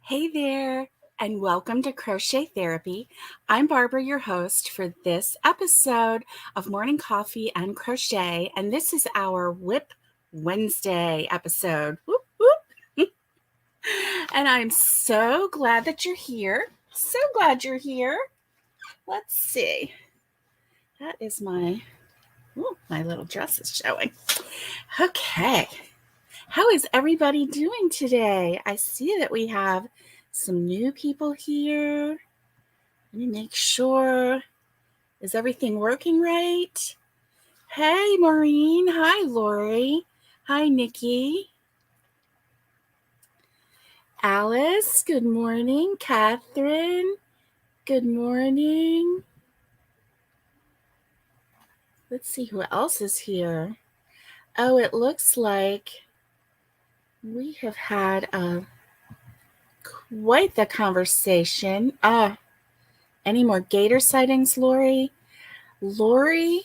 Hey there, and welcome to Crochet Therapy. I'm Barbara, your host for this episode of Morning Coffee and Crochet, and this is our WIP Wednesday episode. Whoop, whoop. And I'm so glad that you're here. So glad you're here. Let's see. That is my little dress is showing. Okay. How is everybody doing today? I see that we have some new people here. Let me make sure. Is everything working right? Hey, Maureen. Hi, Lori. Hi, Nikki. Alice, good morning. Catherine, good morning. Let's see who else is here. Oh, it looks like we have had quite the conversation. Any more gator sightings, Lori? Lori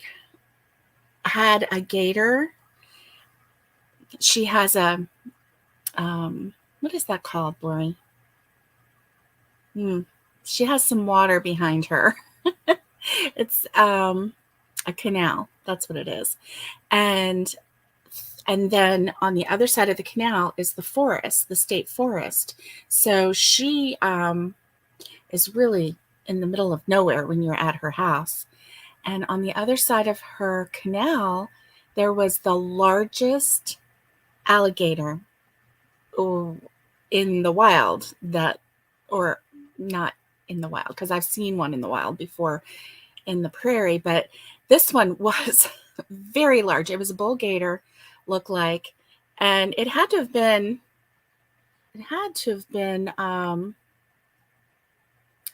had a gator. She has a, what is that called, Lori? She has some water behind her. It's a canal. That's what it is. And then on the other side of the canal is the forest, the state forest. So she is really in the middle of nowhere when you're at her house. And on the other side of her canal, there was the largest alligator in the wild or not in the wild, because I've seen one in the wild before in the prairie, but this one was very large. It was a bull gator, looked like, and it had to have been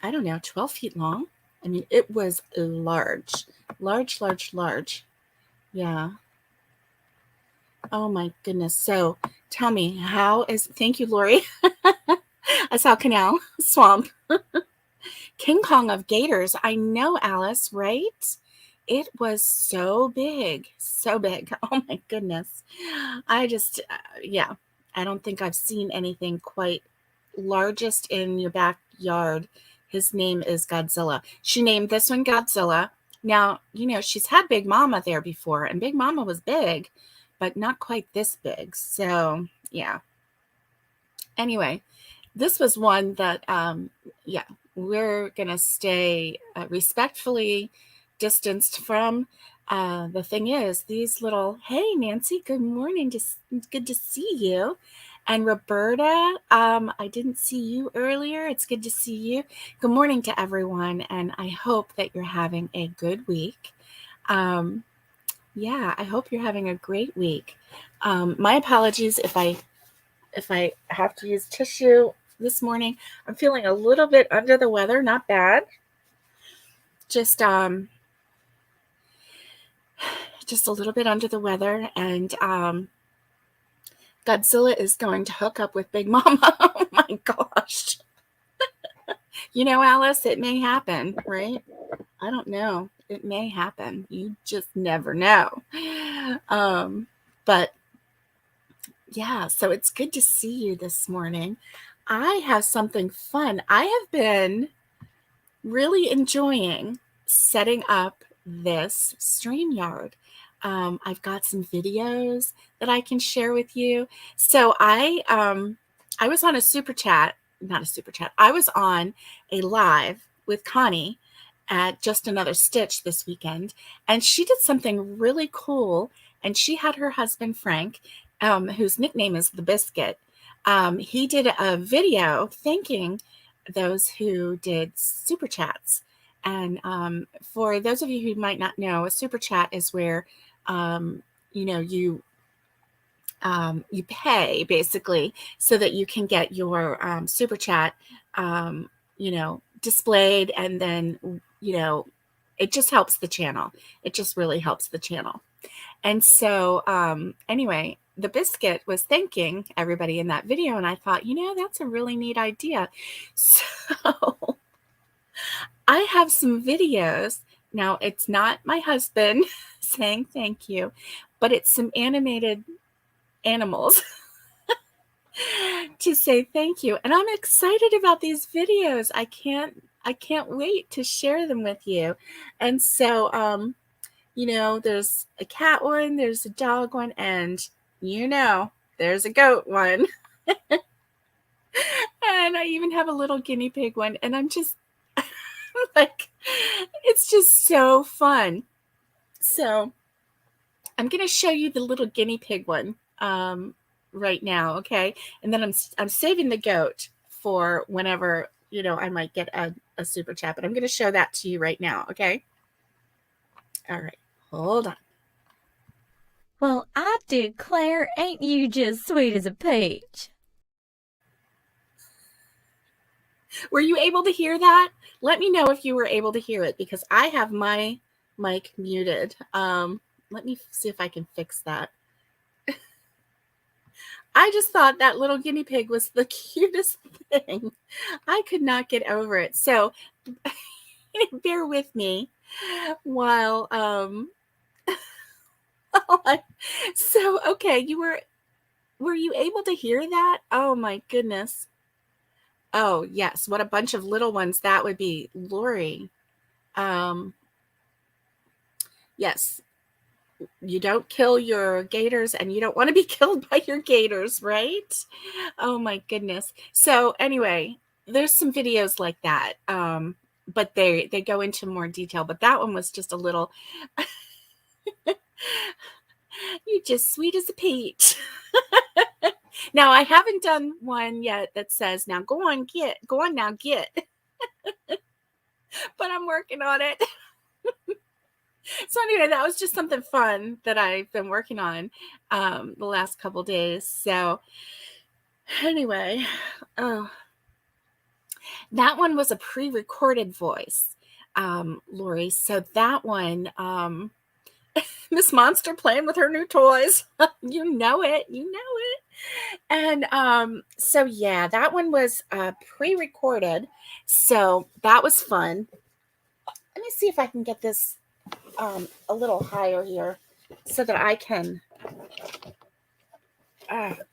I don't know, 12 feet long. I mean, it was large. Yeah. Oh my goodness. So tell me, thank you, Lori. I saw canal, swamp. King Kong of gators. I know, Alice, right? It was so big. Oh my goodness. I just, yeah, I don't think I've seen anything quite largest in your backyard. His name is Godzilla. She named this one Godzilla. Now, she's had Big Mama there before, and Big Mama was big, but not quite this big. So, yeah. Anyway, this was one that, we're going to stay respectfully distanced from. The thing is, hey, Nancy, good morning. Just good to see you. And Roberta, I didn't see you earlier. It's good to see you. Good morning to everyone. And I hope that you're having a good week. I hope you're having a great week. My apologies if I have to use tissue this morning. I'm feeling a little bit under the weather, not bad. Just a little bit under the weather, and Godzilla is going to hook up with Big Mama. Oh my gosh. Alice, it may happen, right? I don't know. It may happen. You just never know. But yeah, so it's good to see you this morning. I have something fun. I have been really enjoying setting up this StreamYard. I've got some videos that I can share with you. So I was on I was on a live with Connie at Just Another Stitch this weekend, and she did something really cool. And she had her husband, Frank, whose nickname is The Biscuit. He did a video thanking those who did super chats. And for those of you who might not know, a super chat is where you pay basically so that you can get your super chat displayed, and then it just helps the channel. It just really helps the channel. And so anyway, The Biscuit was thanking everybody in that video, and I thought, that's a really neat idea. So I have some videos. Now, it's not my husband saying thank you, but it's some animated animals. to say thank you. And I'm excited about these videos. I can't wait to share them with you. And so, there's a cat one, there's a dog one, and there's a goat one. And I even have a little guinea pig one. And I'm just like, it's just so fun. So I'm going to show you the little guinea pig one right now, okay? And then I'm saving the goat for whenever, I might get a super chat. But I'm going to show that to you right now, okay? All right, hold on. Well, I declare, ain't you just sweet as a peach? Were you able to hear that? Let me know if you were able to hear it, because I have my mic muted. Let me see if I can fix that. I just thought that little guinea pig was the cutest thing. I could not get over it. So bear with me while so okay, were you able to hear that? Oh my goodness. Oh yes, what a bunch of little ones that would be. Lori. Yes, you don't kill your gators, and you don't want to be killed by your gators, right? Oh my goodness. So anyway, there's some videos like that, but they go into more detail. But that one was just a little. You're just sweet as a peach. Now I haven't done one yet that says, "Now go on now get," but I'm working on it. So anyway, that was just something fun that I've been working on the last couple days. So anyway, that one was a pre-recorded voice, Lori. So that one, Miss Monster playing with her new toys. You know it. And so yeah, that one was pre-recorded. So that was fun. Let me see if I can get this a little higher here so that I can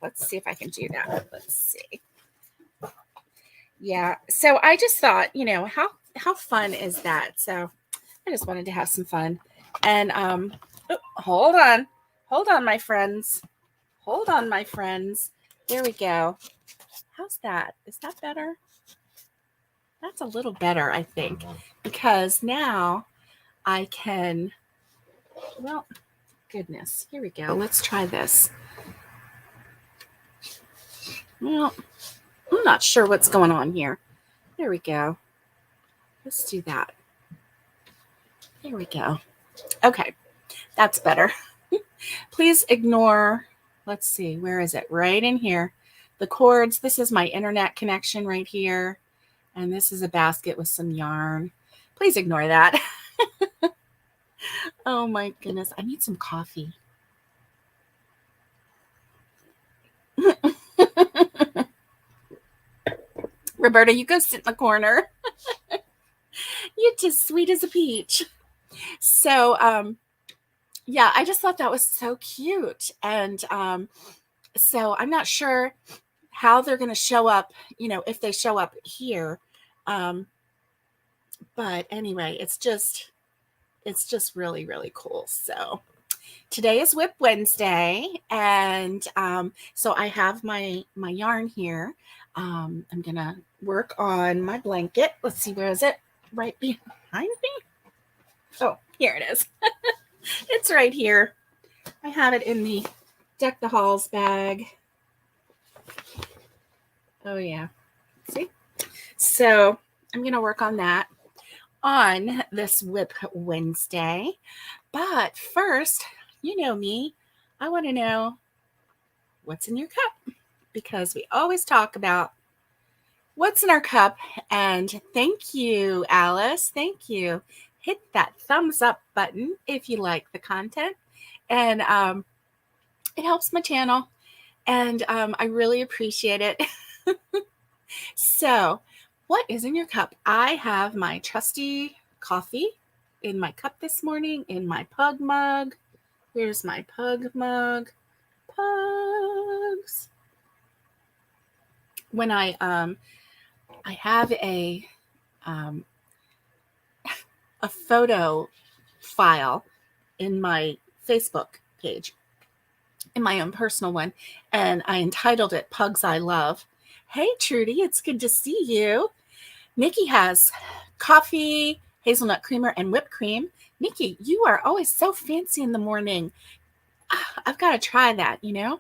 let's see if I can do that. Let's see. Yeah, so I just thought, how fun is that? So I just wanted to have some fun. And hold on, my friends. There we go. How's that? Is that better? That's a little better, I think, because now I can, well, goodness, here we go. Let's try this. Well, I'm not sure what's going on here. There we go. Let's do that. There we go. Okay, that's better. Please ignore, let's see, where is it? Right in here. The cords, this is my internet connection right here. And this is a basket with some yarn. Please ignore that. Oh my goodness, I need some coffee. Roberta, you go sit in the corner. You're just sweet as a peach. So, yeah, I just thought that was so cute. And so I'm not sure how they're going to show up, if they show up here. But anyway, it's just really, really cool. So today is WIP Wednesday. And so I have my yarn here. I'm going to work on my blanket. Let's see, where is it? Right behind me? Oh, here it is. It's right here. I have it in the Deck the Halls bag. Oh, yeah. See? So I'm going to work on that on this WIP Wednesday. But first, you know me, I want to know what's in your cup, because we always talk about what's in our cup. And thank you, Alice. Thank you. Hit that thumbs up button if you like the content. And it helps my channel. And I really appreciate it. So, what is in your cup? I have my trusty coffee in my cup this morning, in my pug mug. Here's my pug mug. Pugs. when I have um, a photo file in my Facebook page, in my own personal one, and I entitled it Pugs I Love. Hey, Trudy, it's good to see you. Nikki has coffee, hazelnut creamer, and whipped cream. Nikki, you are always so fancy in the morning. I've got to try that, you know?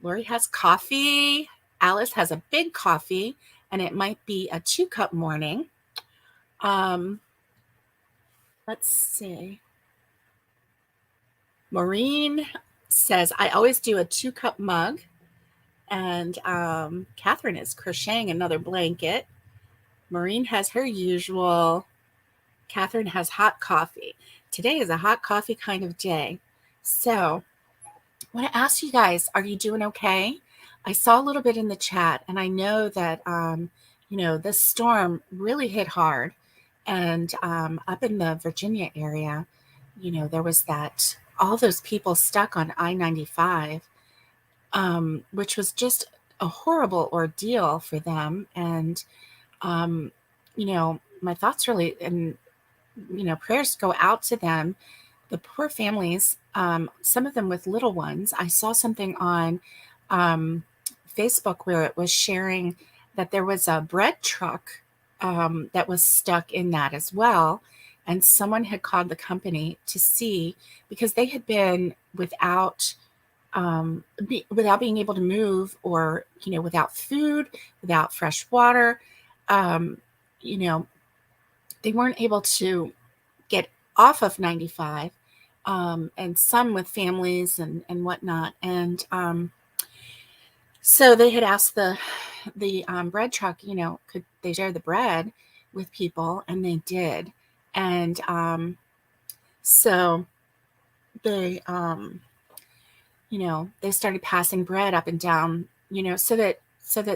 Lori has coffee. Alice has a big coffee, and it might be a 2-cup morning. Let's see. Maureen says, I always do a 2-cup mug. And Catherine is crocheting another blanket. Maureen has her usual. Catherine has hot coffee. Today is a hot coffee kind of day. So I want to ask you guys, are you doing okay? I saw a little bit in the chat, and I know that, this storm really hit hard. And up in the Virginia area, there was all those people stuck on I-95, which was just a horrible ordeal for them. And, my thoughts really, and, prayers go out to them, the poor families, some of them with little ones. I saw something on Facebook where it was sharing that there was a bread truck that was stuck in that as well. And someone had called the company to see, because they had been without being able to move, or, without food, without fresh water. They weren't able to get off of 95, and some with families and whatnot. And so they had asked the bread truck, could they share the bread with people, and they did. And so they, they started passing bread up and down, so that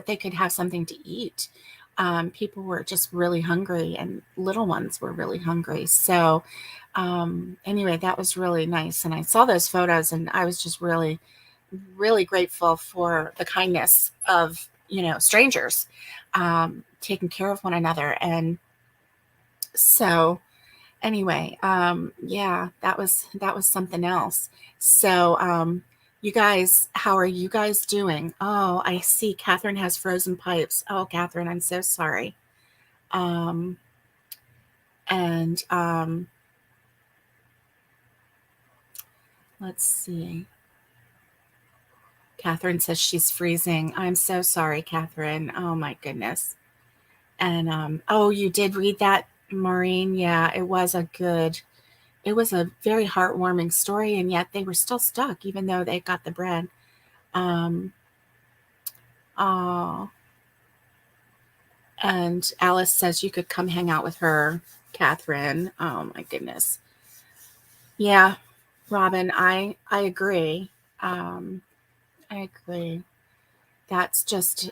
they could have something to eat. People were just really hungry, and little ones were really hungry. So anyway, that was really nice. And I saw those photos, and I was just really, really grateful for the kindness of, strangers taking care of one another. And so anyway, yeah, that was something else. So you guys, how are you guys doing? Oh, I see Catherine has frozen pipes. Oh, Catherine, I'm so sorry. And let's see. Catherine says she's freezing. I'm so sorry, Catherine. Oh my goodness. And oh, you did read that, Maureen? Yeah, it was a very heartwarming story, and yet they were still stuck, even though they got the bread. Oh, and Alice says you could come hang out with her, Catherine. Oh my goodness. Yeah, Robin, I agree. I agree. That's just,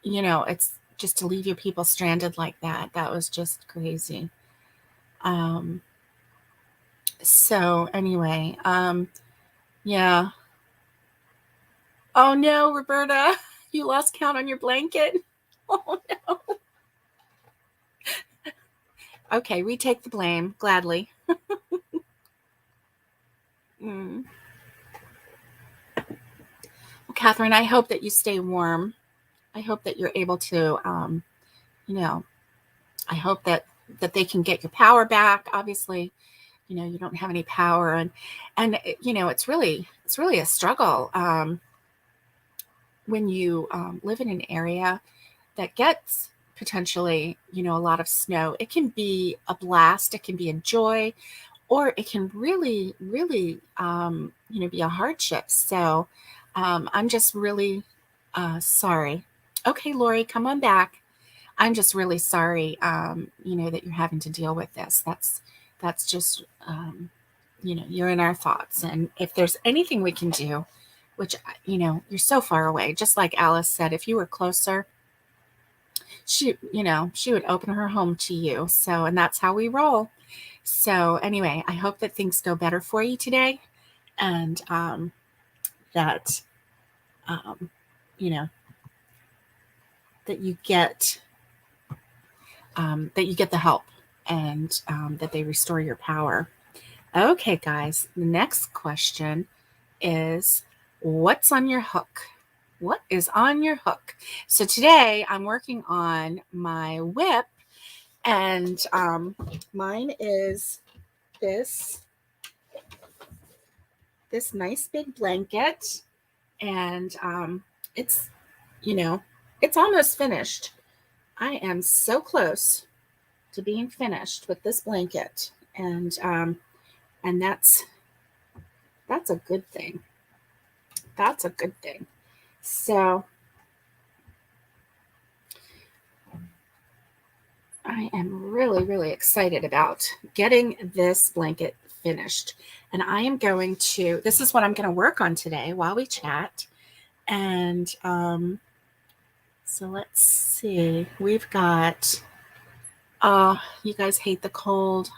it's just to leave your people stranded like that. That was just crazy. So anyway, yeah. Oh no, Roberta, you lost count on your blanket. Oh no. Okay, we take the blame gladly. Well, Catherine, I hope that you stay warm. I hope that you're able to, I hope that they can get your power back. Obviously, you don't have any power, and it's really a struggle when you live in an area that gets potentially, a lot of snow. It can be a blast, it can be a joy, or it can really, really, be a hardship. So I'm just really sorry. Okay, Lori, come on back. I'm just really sorry, that you're having to deal with this. That's just, you're in our thoughts. And if there's anything we can do, which, you're so far away, just like Alice said, if you were closer, she would open her home to you. So, and that's how we roll. So anyway, I hope that things go better for you today, and that, that you get the help, and that they restore your power. Okay, guys, the next question is, what's on your hook? What is on your hook? So today I'm working on my WIP, and mine is this nice big blanket, and it's, it's almost finished. I am so close to being finished with this blanket, and that's a good thing. That's a good thing. So I am really, really excited about getting this blanket finished. And I am going to, this is what I'm going to work on today while we chat. And so let's see. We've got, you guys hate the cold.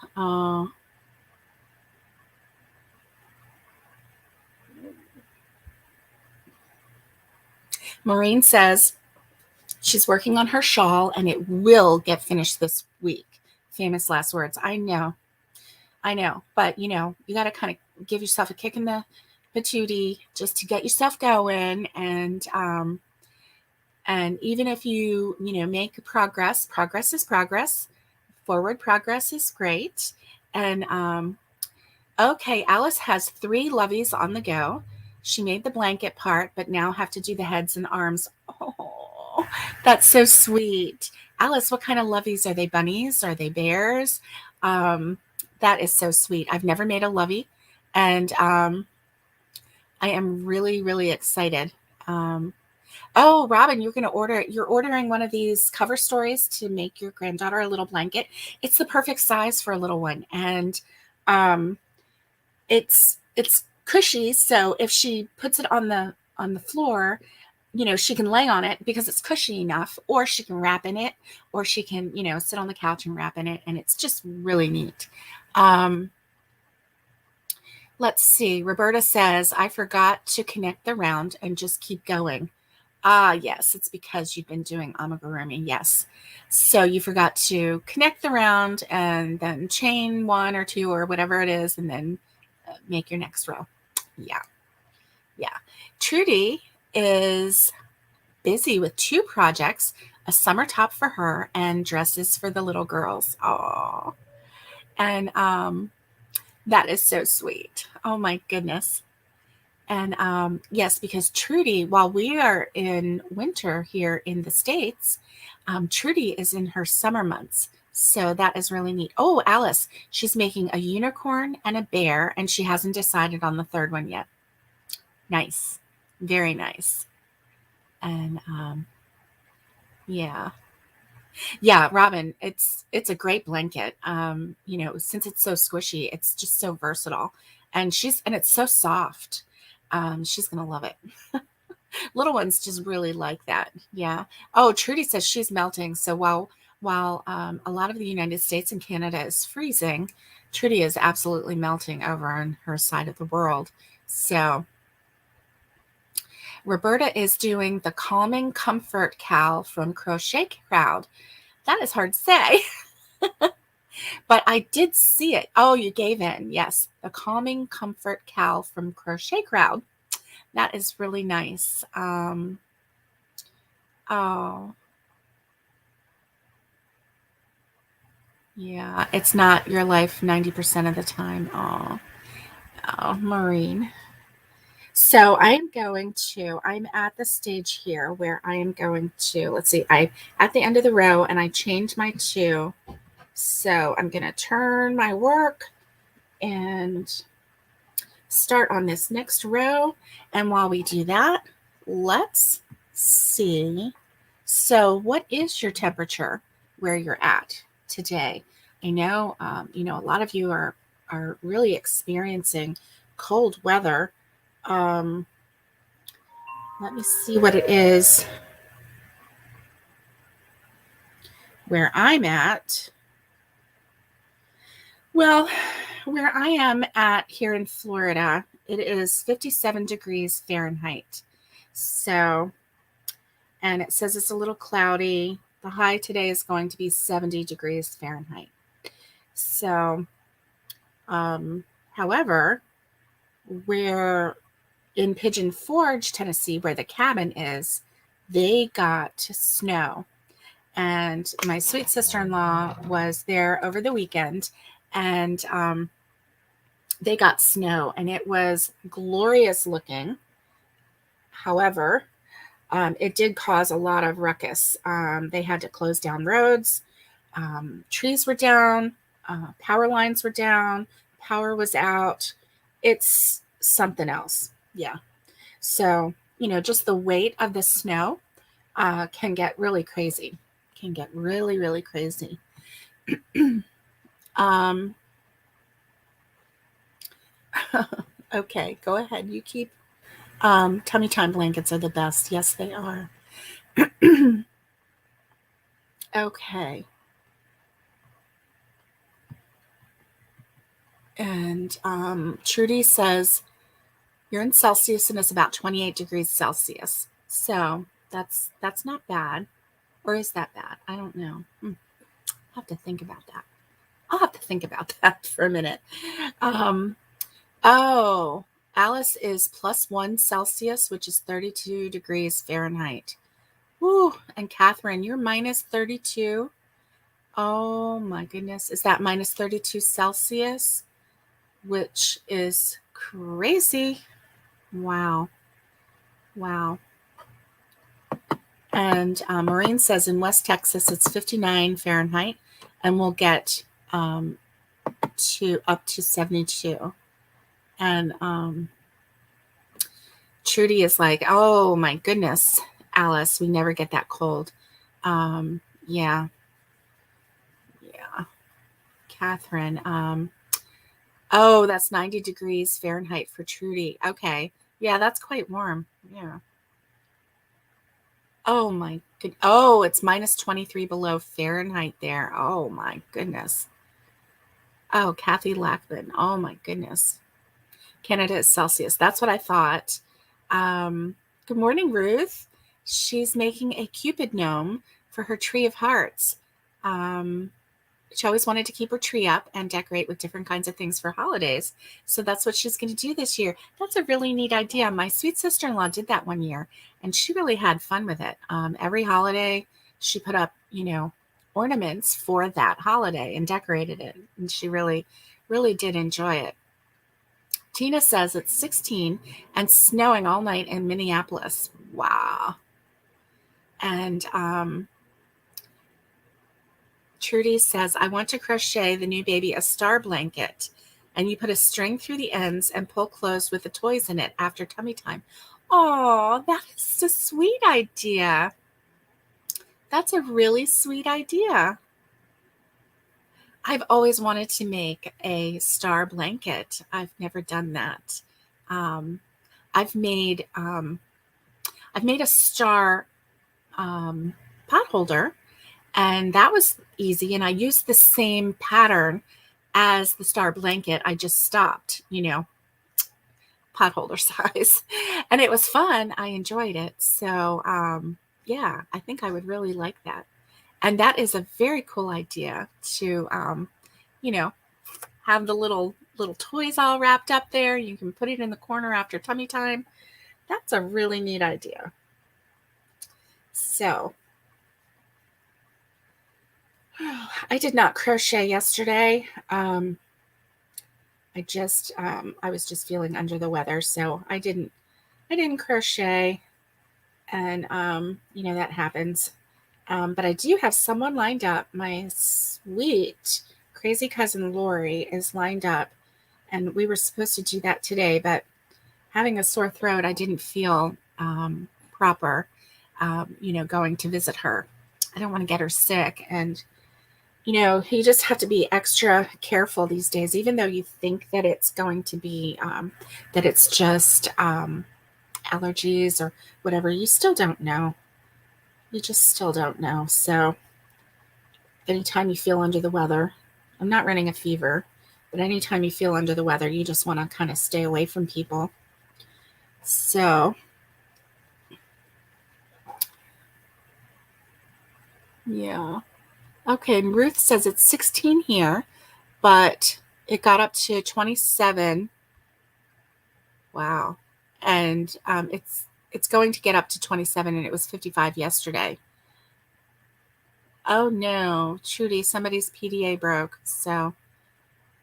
Maureen says she's working on her shawl and it will get finished this week. Famous last words. I know. But, you got to kind of give yourself a kick in the patootie just to get yourself going. And even if you make progress is progress. Forward progress is great. And okay, Alice has 3 loveys on the go. She made the blanket part, but now have to do the heads and arms. Oh, that's so sweet. Alice, what kind of loveys? Are they bunnies? Are they bears? That is so sweet. I've never made a lovey, and I am really, really excited. Oh, Robin, you're ordering one of these cover stories to make your granddaughter a little blanket. It's the perfect size for a little one. And it's cushy. So if she puts it on the floor, she can lay on it because it's cushy enough, or she can wrap in it, or she can, sit on the couch and wrap in it. And it's just really neat. Let's see. Roberta says, I forgot to connect the round and just keep going. Yes, it's because you've been doing amigurumi. Yes. So you forgot to connect the round and then chain 1 or 2 or whatever it is, and then make your next row. Yeah. Trudy is busy with 2 projects, a summer top for her and dresses for the little girls. Oh, and that is so sweet. Oh my goodness. And yes, because Trudy, while we are in winter here in the States, Trudy is in her summer months. So that is really neat. Oh, Alice, she's making a unicorn and a bear, and she hasn't decided on the 3rd one yet. Nice. Very nice. And yeah. Yeah, Robin, it's a great blanket. Since it's so squishy, it's just so versatile. And it's so soft. She's gonna love it. Little ones just really like that. Yeah. Oh, Trudy says she's melting. So while a lot of the United States and Canada is freezing, Trudy is absolutely melting over on her side of the world. So Roberta is doing the Calming Comfort Cal from Crochet Crowd. That is hard to say. But I did see it. Oh, you gave in. Yes. The Calming Comfort Cal from Crochet Crowd. That is really nice. Oh. Yeah. It's not your life 90% of the time. Oh, Maureen. So I'm at the stage here where I am going to, let's see, I'm at the end of the row and I chained my 2. So I'm going to turn my work and start on this next row. And while we do that, let's see. So what is your temperature where you're at today? I know, a lot of you are really experiencing cold weather. Let me see what it is where I'm at. Well, where I am at here in Florida, it is 57 degrees Fahrenheit. So, and it says it's a little cloudy. The high today is going to be 70 degrees Fahrenheit. So, however, we're in Pigeon Forge, Tennessee, where the cabin is, they got snow. And my sweet sister-in-law was there over the weekend, and they got snow, and it was glorious looking. However, it did cause a lot of ruckus. They had to close down roads. Trees were down. Power lines were down. Power was out. It's something else. Yeah. So, just the weight of the snow can get really crazy. Can get really, really crazy. Okay, go ahead. You keep. Tummy time blankets are the best. Yes, they are. Okay. And Trudy says, you're in Celsius and it's about 28 degrees Celsius. So that's not bad. Or is that bad? I don't know. I'll have to think about that. I'll have to think about that for a minute. Oh, Alice is +1 Celsius, which is 32 degrees Fahrenheit. Woo. And Catherine, you're -32. Oh my goodness. Is that -32 Celsius? Which is crazy. Wow. Wow. And Maureen says in West Texas, it's 59 Fahrenheit, and we'll get up to 72. And Trudy is like, oh my goodness, Alice, we never get that cold. Yeah. Catherine, oh, that's 90 degrees Fahrenheit for Trudy. Okay. Yeah, that's quite warm. Yeah. Oh my good. Oh, it's -23 below Fahrenheit there. Oh my goodness. Oh, Kathy Lackman. Oh my goodness. Canada is Celsius. That's what I thought. Good morning, Ruth. She's making a Cupid gnome for her tree of hearts. She always wanted to keep her tree up and decorate with different kinds of things for holidays. So that's what she's going to do this year. That's a really neat idea. My sweet sister-in-law did that one year, and she really had fun with it. Every holiday, she put up, ornaments for that holiday and decorated it. And she really, really did enjoy it. Tina says it's 16 and snowing all night in Minneapolis. Wow. And Trudy says, I want to crochet the new baby a star blanket. And you put a string through the ends and pull closed with the toys in it after tummy time. Oh, that is a sweet idea. That's a really sweet idea. I've always wanted to make a star blanket. I've never done that. I've made a star pot holder, and that was easy. And I used the same pattern as the star blanket. I just stopped, pot holder size, and it was fun. I enjoyed it. So yeah, I think I would really like that. And that is a very cool idea to, have the little toys all wrapped up there. You can put it in the corner after tummy time. That's a really neat idea. So I did not crochet yesterday. I was just feeling under the weather, so I didn't crochet, and that happens. But I do have someone lined up. My sweet crazy cousin Lori is lined up, and we were supposed to do that today, but having a sore throat, I didn't feel proper, going to visit her. I don't want to get her sick. And, you just have to be extra careful these days, even though you think that it's going to be, that it's just allergies or whatever. You still don't know. You just still don't know. So anytime you feel under the weather, I'm not running a fever, but anytime you feel under the weather, you just want to kind of stay away from people. So Yeah. Okay, and Ruth says it's 16 here, but it got up to 27. Wow. And it's going to get up to 27, and it was 55 yesterday. Oh no, Trudy, somebody's PDA broke. So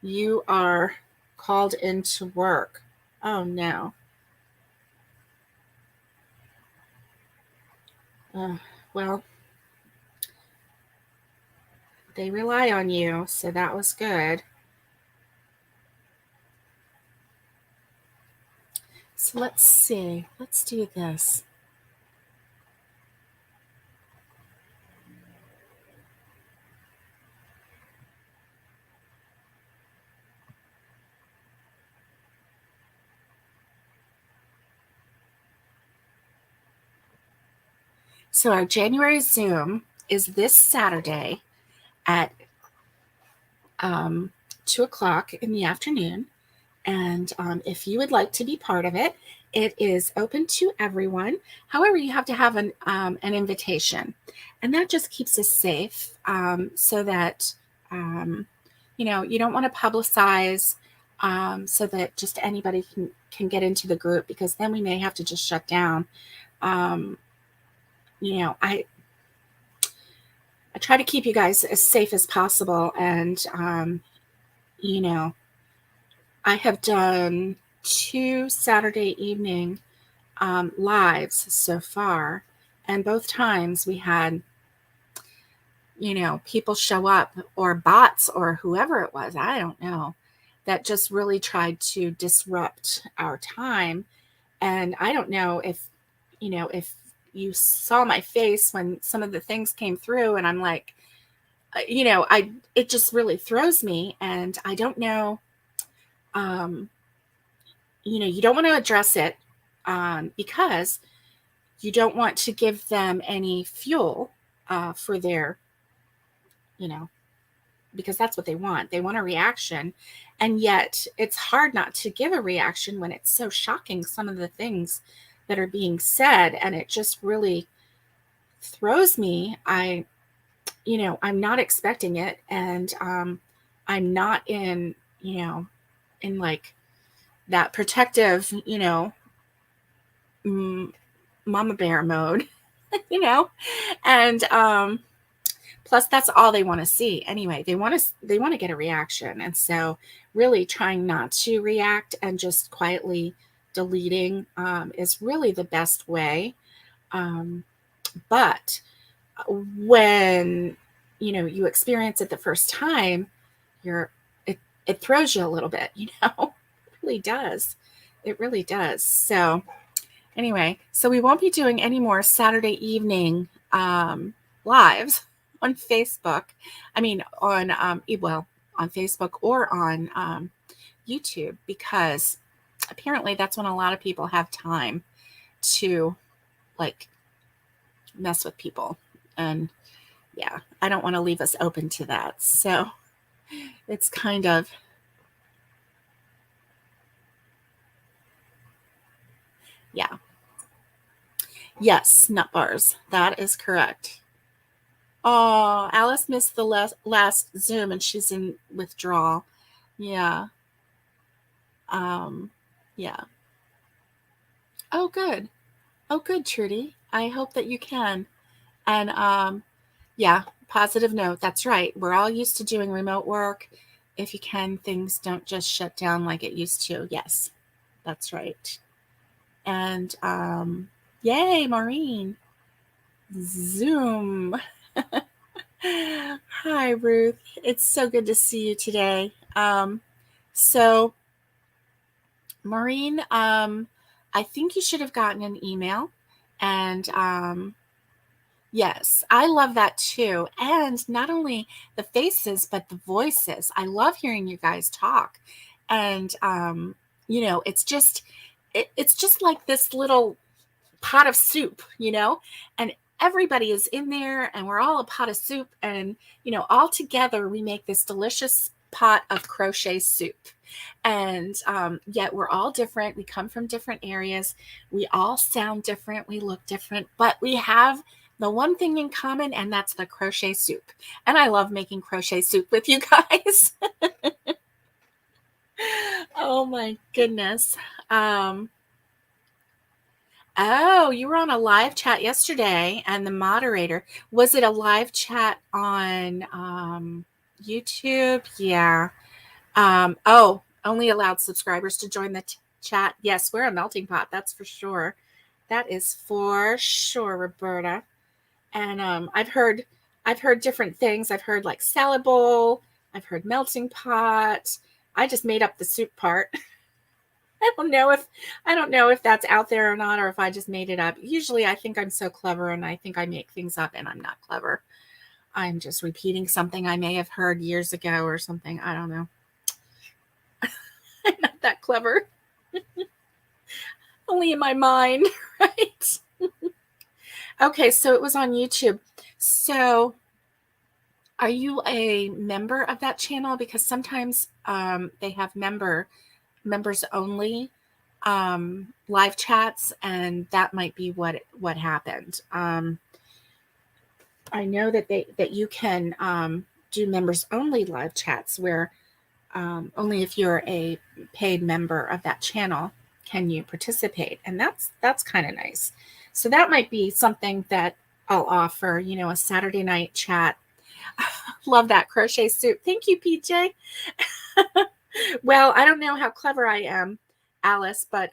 you are called into work. Oh no. Well, they rely on you, so that was good. So let's see. Let's do this. So our January Zoom is this Saturday at 2 o'clock in the afternoon. And if you would like to be part of it, it is open to everyone. However, you have to have an invitation. And that just keeps us safe so that, you know, you don't want to publicize so that just anybody can get into the group, because then we may have to just shut down. You know, I try to keep you guys as safe as possible. And, you know, I have done 2 Saturday evening lives so far. And both times we had, you know, people show up, or bots or whoever it was, I don't know, that just really tried to disrupt our time. And I don't know if, you know, if you saw my face when some of the things came through, and I'm like, you know, it just really throws me. And I don't know, you know, you don't want to address it because you don't want to give them any fuel for their, you know, because that's what they want. They want a reaction. And yet it's hard not to give a reaction when it's so shocking, some of the things that are being said. And it just really throws me. You know, I'm not expecting it. And I'm not in, you know, in like that protective, you know, mama bear mode, you know, and plus that's all they want to see anyway. They want to get a reaction. And so really trying not to react and just quietly deleting is really the best way. But when, you know, you experience it the first time, it throws you a little bit, you know. It really does. It really does. So anyway, so we won't be doing any more Saturday evening lives on Facebook. I mean, on well, on Facebook or on YouTube, because apparently that's when a lot of people have time to like mess with people. And yeah, I don't want to leave us open to that. So it's kind of, yeah. Yes, nut bars. That is correct. Oh, Alice missed the last Zoom, and she's in withdrawal. Yeah. Um, yeah. Oh, good. Oh, good, Trudy. I hope that you can. And yeah, positive note. That's right. We're all used to doing remote work. If you can, things don't just shut down like it used to. Yes, that's right. And yay, Maureen. Zoom. Hi, Ruth. It's so good to see you today. So, Maureen, I think you should have gotten an email. And yes, I love that too. And not only the faces, but the voices. I love hearing you guys talk. And, you know, it's just like this little pot of soup, you know, and everybody is in there, and we're all a pot of soup, and you know, all together we make this delicious pot of crochet soup. And yet we're all different. We come from different areas. We all sound different. We look different, but we have the one thing in common, and that's the crochet soup. And I love making crochet soup with you guys. Oh my goodness. Oh, you were on a live chat yesterday, and the moderator, was it a live chat on YouTube? Yeah. Oh, only allowed subscribers to join the chat. Yes, we're a melting pot. That's for sure. That is for sure, Roberta. And I've heard different things. I've heard like salad bowl. I've heard melting pot. I just made up the soup part. I don't know if that's out there or not, or if I just made it up. Usually I think I'm so clever and I think I make things up, and I'm not clever. I'm just repeating something I may have heard years ago or something. I don't know. I'm not that clever. Only in my mind, right? Okay, so it was on YouTube. So are you a member of that channel? Because sometimes they have members only live chats, and that might be what happened. I know that you can do members only live chats where only if you're a paid member of that channel can you participate, and that's kind of nice. So that might be something that I'll offer, a Saturday night chat. Love that crochet soup. Thank you, PJ. Well, I don't know how clever I am, Alice, but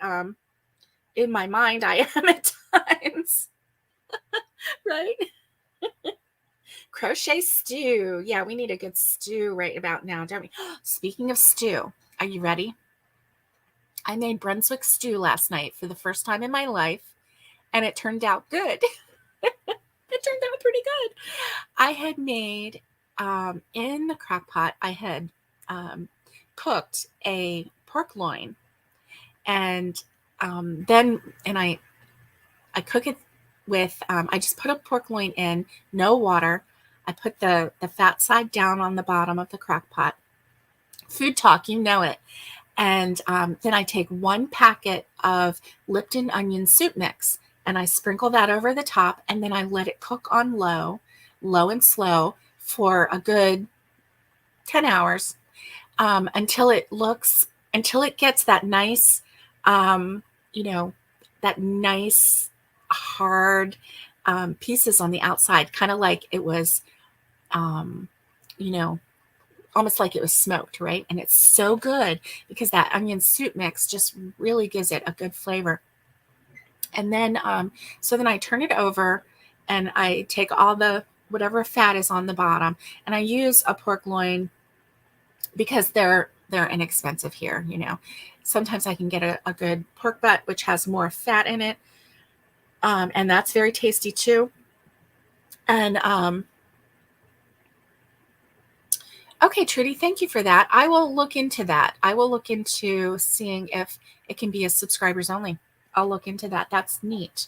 in my mind I am at times. Right? Crochet stew. Yeah, we need a good stew right about now, don't we? Speaking of stew, are you ready? I made Brunswick stew last night for the first time in my life, and it turned out good. It turned out pretty good. I had made, in the crock pot, I had cooked a pork loin, and I cook it with, I just put a pork loin in, no water. I put the fat side down on the bottom of the crock pot. Food talk, you know it. And then I take 1 packet of Lipton onion soup mix, and I sprinkle that over the top, and then I let it cook on low and slow for a good 10 hours until it gets that nice, that nice hard pieces on the outside, kind of like it was, almost like it was smoked, right? And it's so good because that onion soup mix just really gives it a good flavor. And then, so then I turn it over and I take all the whatever fat is on the bottom, and I use a pork loin because they're inexpensive here. Sometimes I can get a good pork butt, which has more fat in it. And that's very tasty too. And, okay, Trudy, thank you for that. I will look into that. I will look into seeing if it can be a subscribers only. I'll look into that. That's neat.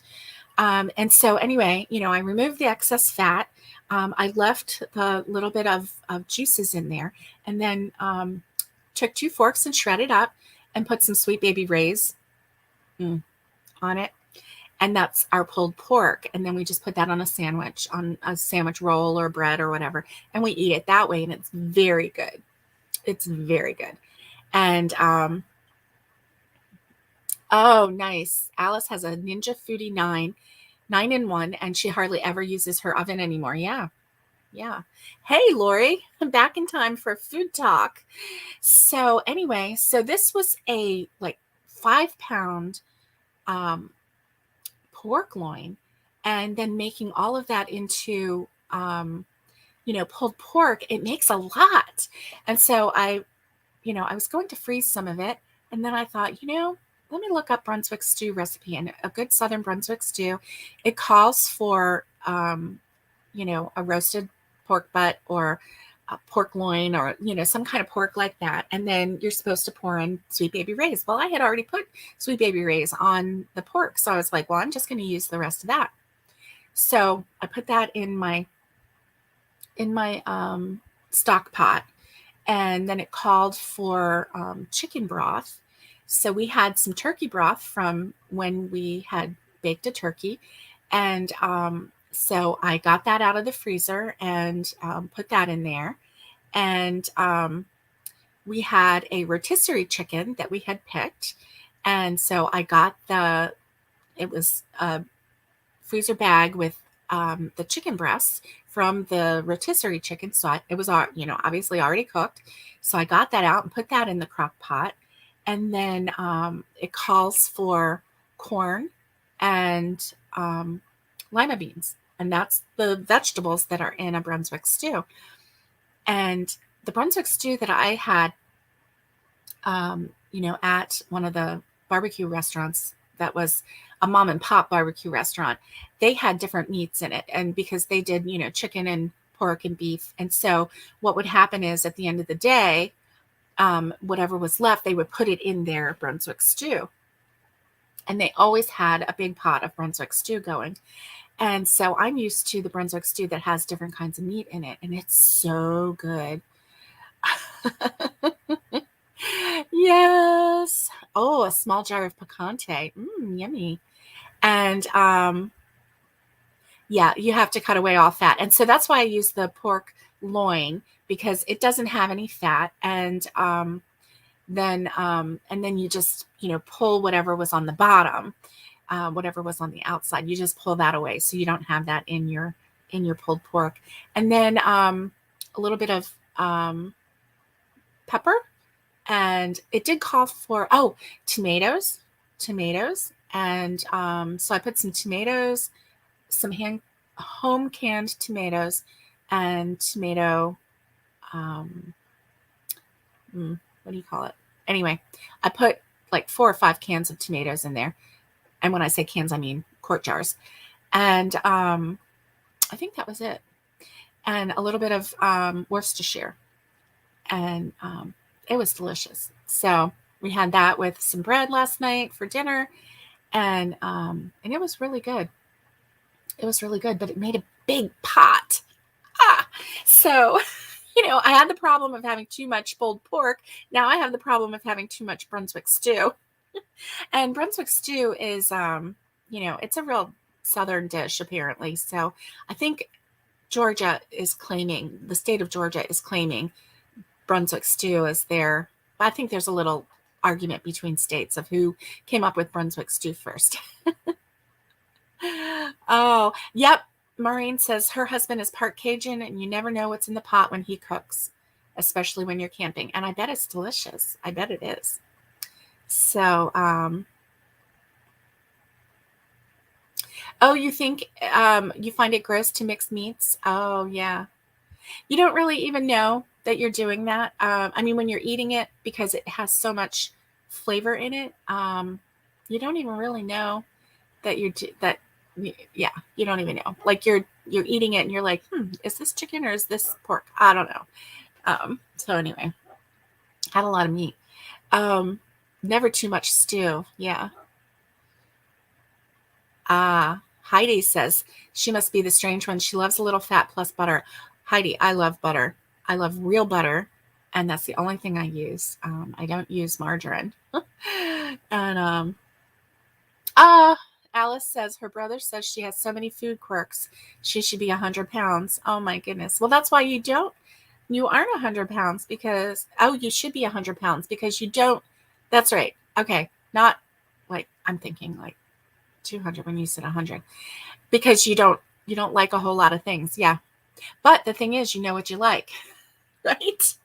And so anyway, I removed the excess fat. I left the little bit of juices in there, and then took 2 forks and shredded up and put some Sweet Baby Ray's on it. And that's our pulled pork. And then we just put that on a sandwich roll or bread or whatever. And we eat it that way. And it's very good. It's very good. And, oh, nice. Alice has a Ninja Foodie 9-in-1, and she hardly ever uses her oven anymore. Yeah. Yeah. Hey, Lori, I'm back in time for food talk. So anyway, this was a 5-pound, pork loin, and then making all of that into pulled pork. It makes a lot. And so I was going to freeze some of it, and then I thought, let me look up Brunswick stew recipe. And a good Southern Brunswick stew, it calls for a roasted pork butt or a pork loin or some kind of pork like that, and then you're supposed to pour in Sweet Baby Ray's. Well, I had already put Sweet Baby Ray's on the pork, so I was like, well, I'm just going to use the rest of that. So I put that in my stock pot, and then it called for chicken broth. So we had some turkey broth from when we had baked a turkey, and So I got that out of the freezer and put that in there. And we had a rotisserie chicken that we had picked. And so I got it was a freezer bag with the chicken breasts from the rotisserie chicken. So it was, obviously already cooked. So I got that out and put that in the crock pot. And then it calls for corn and lima beans. And that's the vegetables that are in a Brunswick stew. And the Brunswick stew that I had, at one of the barbecue restaurants that was a mom and pop barbecue restaurant, they had different meats in it. And because they did, chicken and pork and beef. And so what would happen is at the end of the day, whatever was left, they would put it in their Brunswick stew. And they always had a big pot of Brunswick stew going. And so I'm used to the Brunswick stew that has different kinds of meat in it. And it's so good. Yes. Oh, a small jar of picante. Yummy. And yeah, you have to cut away all fat. And so that's why I use the pork loin, because it doesn't have any fat. And then you just, pull whatever was on the bottom, whatever was on the outside. You just pull that away so you don't have that in your pulled pork. And then a little bit of pepper. And it did call for, tomatoes. And so I put some tomatoes, some home canned tomatoes, and tomato, what do you call it? Anyway, I put like 4 or 5 cans of tomatoes in there. And when I say cans, I mean quart jars. And I think that was it. And a little bit of Worcestershire. And it was delicious. So we had that with some bread last night for dinner, and it was really good. It was really good, but it made a big pot. So, I had the problem of having too much pulled pork. Now I have the problem of having too much Brunswick stew. And Brunswick stew is, it's a real Southern dish apparently. So I think the state of Georgia is claiming Brunswick stew as their, I think there's a little argument between states of who came up with Brunswick stew first. Oh, yep. Maureen says her husband is part Cajun and you never know what's in the pot when he cooks, especially when you're camping. And I bet it's delicious. I bet it is. So, you think you find it gross to mix meats? Oh, yeah. You don't really even know that you're doing that. When you're eating it, because it has so much flavor in it, you don't even really know that you don't even know. Like you're eating it and you're like, is this chicken or is this pork? I don't know. So anyway, had a lot of meat. Never too much stew. Yeah. Heidi says she must be the strange one. She loves a little fat plus butter. Heidi, I love butter. I love real butter. And that's the only thing I use. I don't use margarine. And Alice says her brother says she has so many food quirks. She should be 100 pounds. Oh my goodness. Well, that's why you aren't 100 pounds because, you should be 100 pounds because you don't. That's right. Okay. Not like, I'm thinking like 200 when you said 100 because you don't like a whole lot of things. Yeah. But the thing is, you know what you like, right?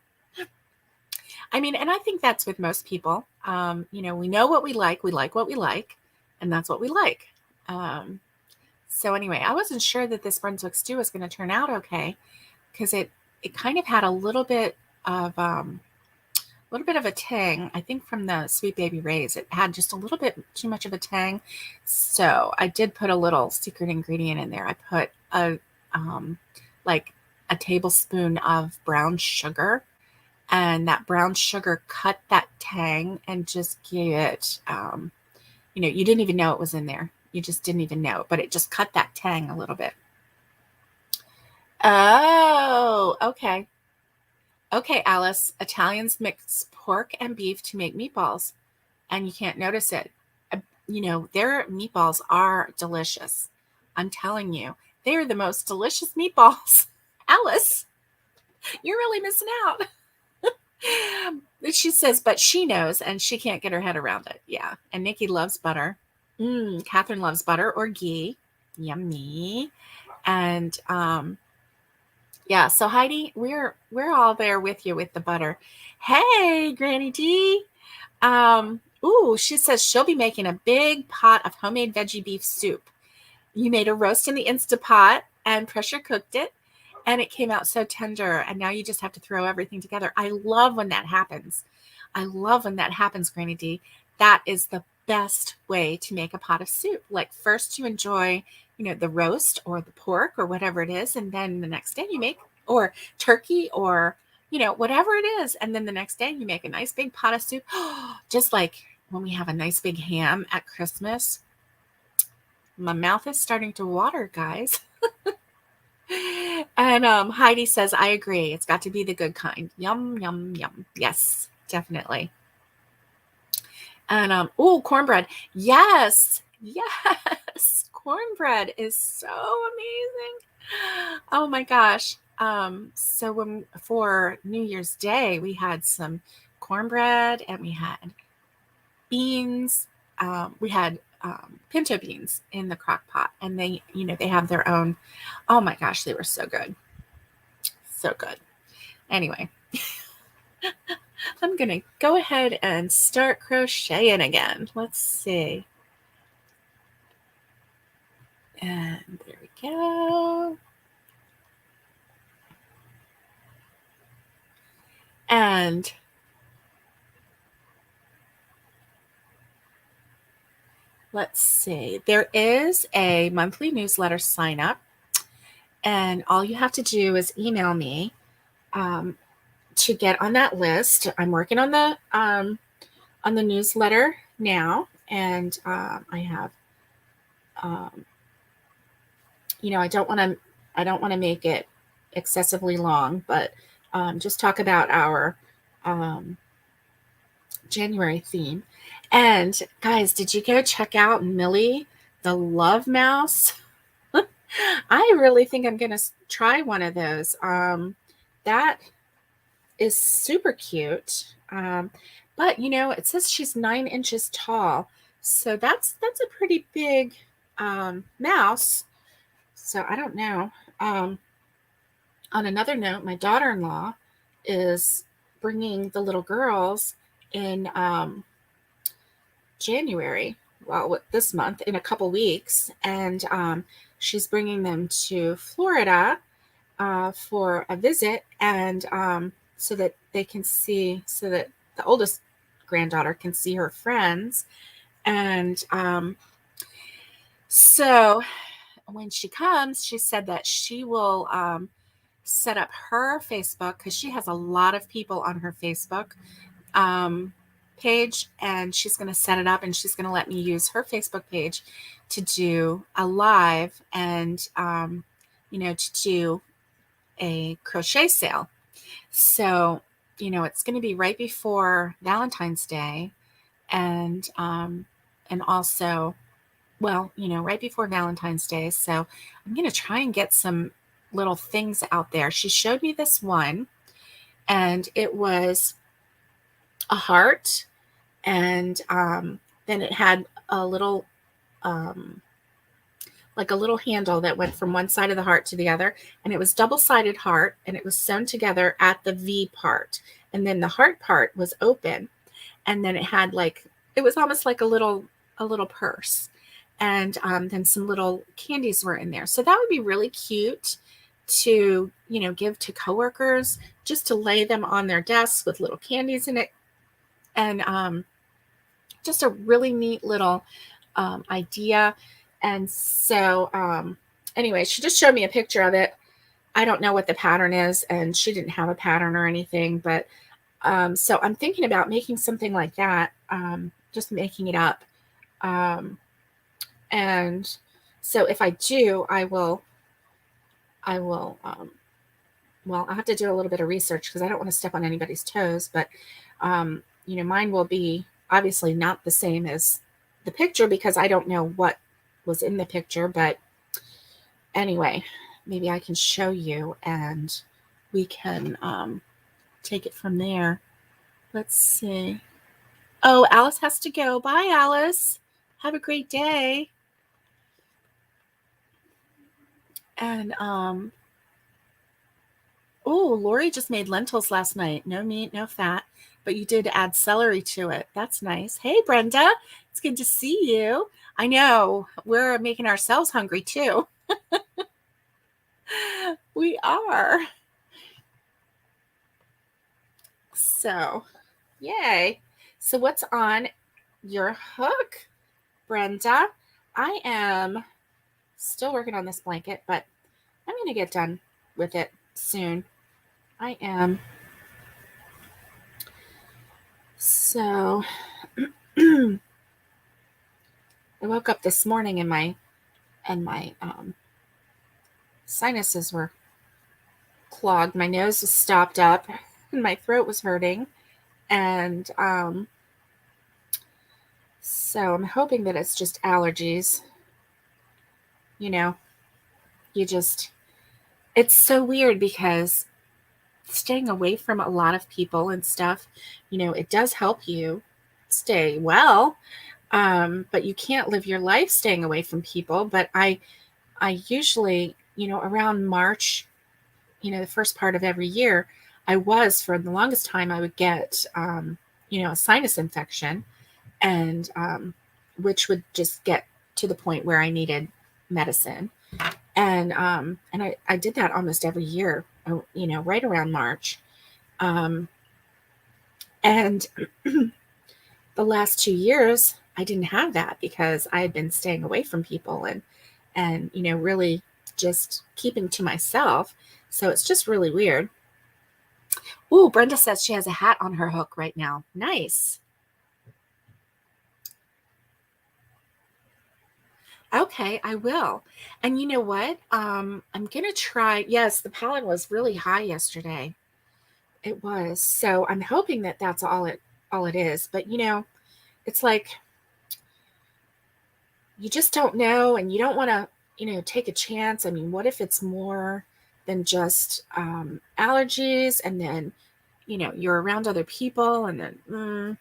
And I think that's with most people. We know what we like what we like, and that's what we like. So anyway, I wasn't sure that this Brunswick stew was going to turn out okay because it kind of had a little bit of a tang. I think from the Sweet Baby Ray's, it had just a little bit too much of a tang. So I did put a little secret ingredient in there. I put a tablespoon of brown sugar, and that brown sugar cut that tang and just gave it, you didn't even know it was in there. You just didn't even know, but it just cut that tang a little bit. Oh, okay. Okay, Alice, Italians mix pork and beef to make meatballs, and you can't notice it. Their meatballs are delicious. I'm telling you, They're the most delicious meatballs. Alice, you're really missing out. She says, but she knows and she can't get her head around it. Yeah. And Nikki loves butter. Catherine loves butter or ghee. Yummy. And yeah, so Heidi, we're all there with you with the butter. Hey, Granny D. Ooh, she says she'll be making a big pot of homemade veggie beef soup. You made a roast in the Instapot and pressure cooked it, and it came out so tender. And now you just have to throw everything together. I love when that happens. I love when that happens, Granny D. That is the best way to make a pot of soup. Like first you enjoy, the roast or the pork or whatever it is, and then the next day you make, or turkey or whatever it is, and then the next day you make a nice big pot of soup. Just like when we have a nice big ham at Christmas. My mouth is starting to water, guys. And Heidi says, I agree. It's got to be the good kind. Yum, yum, yum. Yes, definitely. And cornbread. Yes. Yes. Cornbread is so amazing. Oh my gosh. So for New Year's Day, we had some cornbread and we had beans. We had pinto beans in the crock pot, and they have their own. Oh my gosh, they were so good. So good. Anyway, I'm going to go ahead and start crocheting again. Let's see. And there we go. And let's see. There is a monthly newsletter sign up, and all you have to do is email me to get on that list. I'm working on the newsletter now, and I have, I don't want to make it excessively long, but just talk about our January theme. And guys, did you go check out Millie, the Love Mouse? I really think I'm going to try one of those. That is super cute. But it says she's 9 inches tall. So that's a pretty big mouse. So I don't know. On another note, my daughter-in-law is bringing the little girls in January, this month, in a couple weeks, and she's bringing them to Florida for a visit, and so that the oldest granddaughter can see her friends. And so when she comes, she said that she will set up her Facebook, because she has a lot of people on her Facebook page, and she's going to set it up, and she's going to let me use her Facebook page to do a live and to do a crochet sale. So it's going to be right before Valentine's Day, and also right before Valentine's Day. So I'm going to try and get some little things out there. She showed me this one, and it was a heart, and then it had a little like a little handle that went from one side of the heart to the other, and it was double-sided heart, and it was sewn together at the V part, and then the heart part was open, and then it had it was almost like a little purse, and then some little candies were in there. So that would be really cute to give to coworkers, just to lay them on their desks with little candies in it. And just a really neat little idea. And so anyway, she just showed me a picture of it. I don't know what the pattern is, and she didn't have a pattern or anything, but so I'm thinking about making something like that, just making it up. And so if I do, I'll have to do a little bit of research, because I don't want to step on anybody's toes, but mine will be obviously not the same as the picture, because I don't know what was in the picture, but Anyway, maybe I can show you and we can take it from there. Let's see. Oh, Alice has to go. Bye, Alice. Have a great day. And oh, Lori just made lentils last night. No meat, no fat, but you did add celery to it. That's nice. Hey, Brenda, it's good to see you. I know we're making ourselves hungry too. We are. So, yay. So, what's on your hook, Brenda? I am still working on this blanket, but I'm going to get done with it soon. I am. So, I woke up this morning and my sinuses were clogged. My nose was stopped up and my throat was hurting. And so I'm hoping that it's just allergies. You know, it's so weird because staying away from a lot of people and stuff, it does help you stay well. But you can't live your life staying away from people. But I usually, around March, the first part of every year, for the longest time, I would get, a sinus infection, and which would just get to the point where I needed medicine. And I did that almost every year, right around March. And the last 2 years, I didn't have that because I had been staying away from people and really just keeping to myself. So it's just really weird. Ooh, Brenda says she has a hat on her hook right now. Nice. Okay, I will. And you know what? I'm going to try. Yes, the pollen was really high yesterday. It was. So I'm hoping that that's all it is. But it's like you just don't know, and you don't want to, take a chance. I mean, what if it's more than just allergies, and then, you're around other people, and then,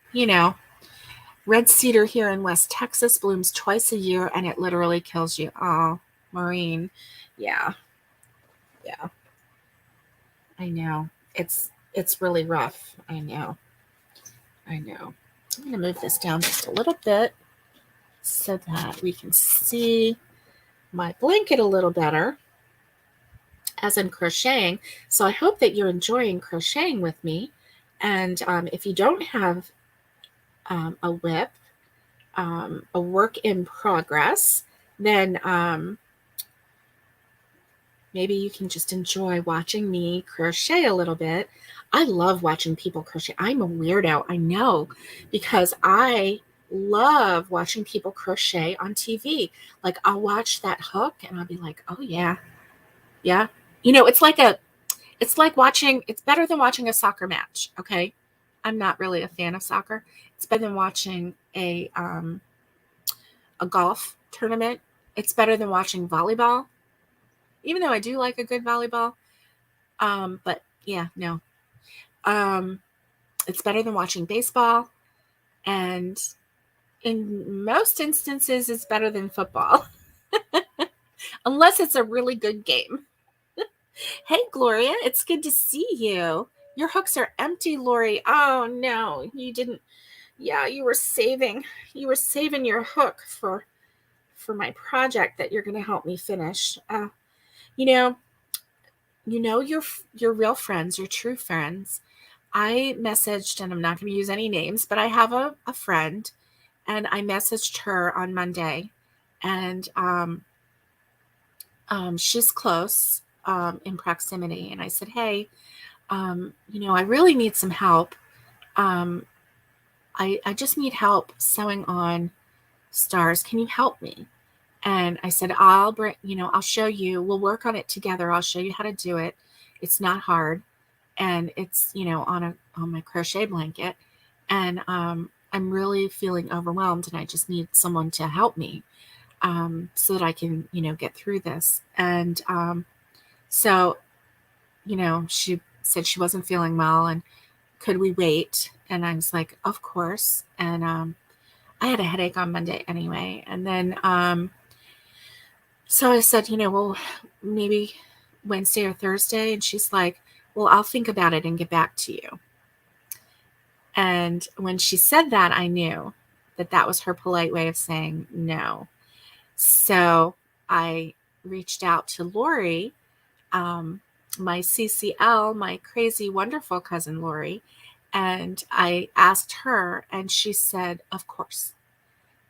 red cedar here in West Texas blooms twice a year, and it literally kills you. Oh, Maureen. Yeah. Yeah. I know. It's really rough. I know. I'm going to move this down just a little bit so that we can see my blanket a little better as I'm crocheting. So I hope that you're enjoying crocheting with me. And if you don't have a WIP, a work in progress, then maybe you can just enjoy watching me crochet a little bit. I love watching people crochet. I'm a weirdo, I know, because I love watching people crochet on TV. Like I'll watch that hook and I'll be like, oh yeah, yeah. It's better than watching a soccer match. Okay. I'm not really a fan of soccer. It's better than watching a golf tournament. It's better than watching volleyball, even though I do like a good volleyball. But yeah, no. It's better than watching baseball. And in most instances, it's better than football. Unless it's a really good game. Hey, Gloria, it's good to see you. Your hooks are empty, Lori. Oh, no, you didn't. Yeah, you were saving your hook for my project that you're going to help me finish. You know your real friends, your true friends. I messaged, and I'm not going to use any names, but I have a friend, and I messaged her on Monday, and she's close in proximity, and I said, hey, I really need some help. I just need help sewing on stars. Can you help me? And I said, I'll show you. We'll work on it together. I'll show you how to do it. It's not hard. And it's, on my crochet blanket. And I'm really feeling overwhelmed, and I just need someone to help me. so that I can, get through this. And so, she said she wasn't feeling well and could we wait? And I was like, of course. And I had a headache on Monday anyway. And then so I said, well, maybe Wednesday or Thursday. And she's like, well, I'll think about it and get back to you. And when she said that, I knew that that was her polite way of saying no. So I reached out to Lori, my CCL, my crazy, wonderful cousin Lori, and I asked her, and she said, of course.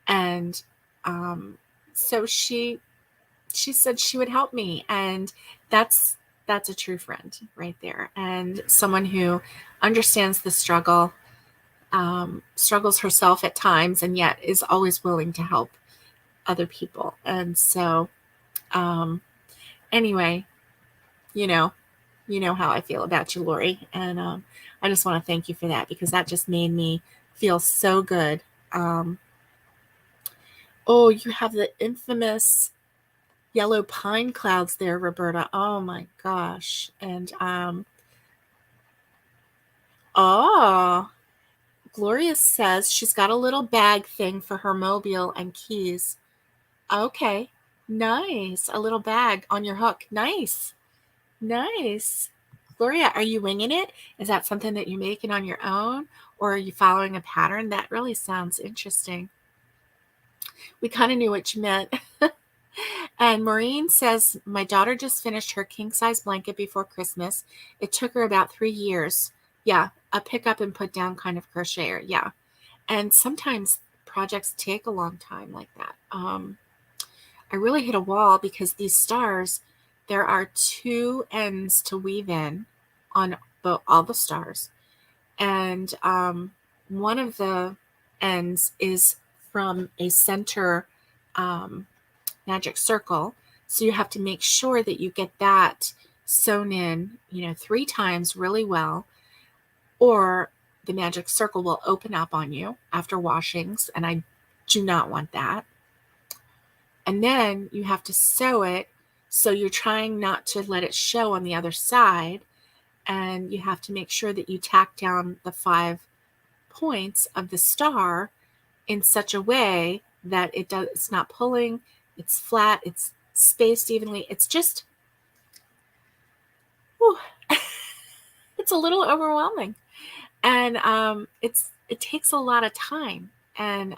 And so she said she would help me, and that's a true friend right there, and someone who understands the struggle, struggles herself at times, and yet is always willing to help other people. And so anyway, you know how I feel about you, Lori, and I just want to thank you for that, because that just made me feel so good. Oh, you have the infamous yellow pine clouds there, Roberta. Oh my gosh. And oh, Gloria says she's got a little bag thing for her mobile and keys. Okay, nice. A little bag on your hook. Nice. Gloria, are you winging it? Is that something that you're making on your own, or are you following a pattern? That really sounds interesting. We kind of knew what you meant. And Maureen says, my daughter just finished her king-size blanket before Christmas. It took her about 3 years. Yeah, a pick up and put down kind of crocheter. Yeah. And sometimes projects take a long time like that. I really hit a wall because these stars, there are 2 ends to weave in on all the stars. And one of the ends is from a center magic circle. So you have to make sure that you get that sewn in, 3 times really well, or the magic circle will open up on you after washings, and I do not want that. And then you have to sew it, so you're trying not to let it show on the other side, and you have to make sure that you tack down the 5 points of the star in such a way that it's not pulling, it's flat, it's spaced evenly. It's just, whew, it's a little overwhelming. And it takes a lot of time. And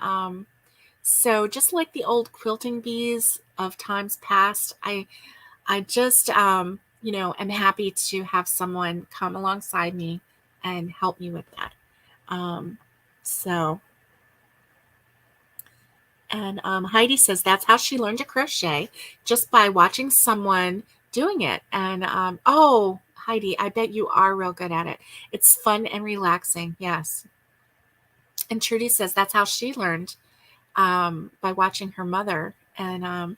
so just like the old quilting bees of times past, I just, am happy to have someone come alongside me and help me with that. And Heidi says that's how she learned to crochet, just by watching someone doing it. And oh, Heidi, I bet you are real good at it. It's fun and relaxing. Yes. And Trudy says that's how she learned, by watching her mother. And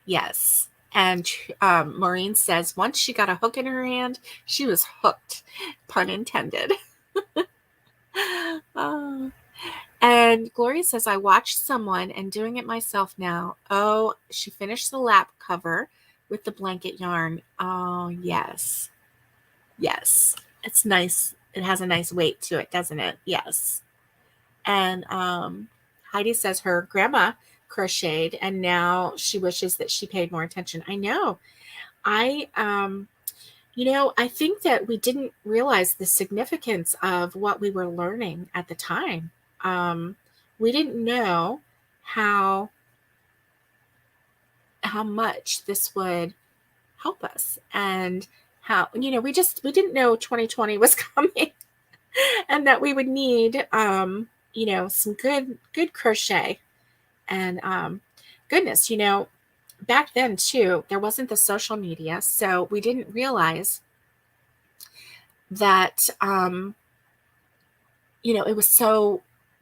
yes. And Maureen says once she got a hook in her hand, she was hooked, pun intended. Oh. And Gloria says, I watched someone and doing it myself now. Oh, she finished the lap cover with the blanket yarn. Oh, yes. Yes. It's nice. It has a nice weight to it, doesn't it? Yes. And Heidi says her grandma crocheted, and now she wishes that she paid more attention. I know. I think that we didn't realize the significance of what we were learning at the time. We didn't know how much this would help us, and how, we didn't know 2020 was coming, and that we would need, some good crochet. And goodness, back then too, there wasn't the social media, so we didn't realize that,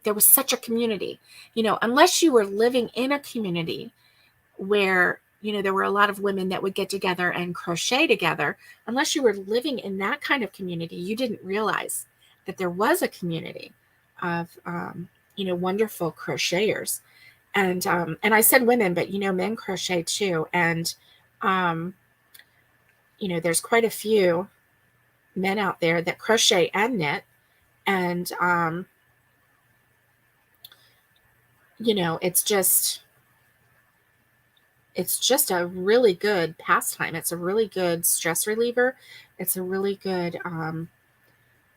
there was such a community, unless you were living in a community where, there were a lot of women that would get together and crochet together. Unless you were living in that kind of community, you didn't realize that there was a community of wonderful crocheters. And I said women, but men crochet too. And there's quite a few men out there that crochet and knit. And it's just a really good pastime. It's a really good stress reliever. It's a really good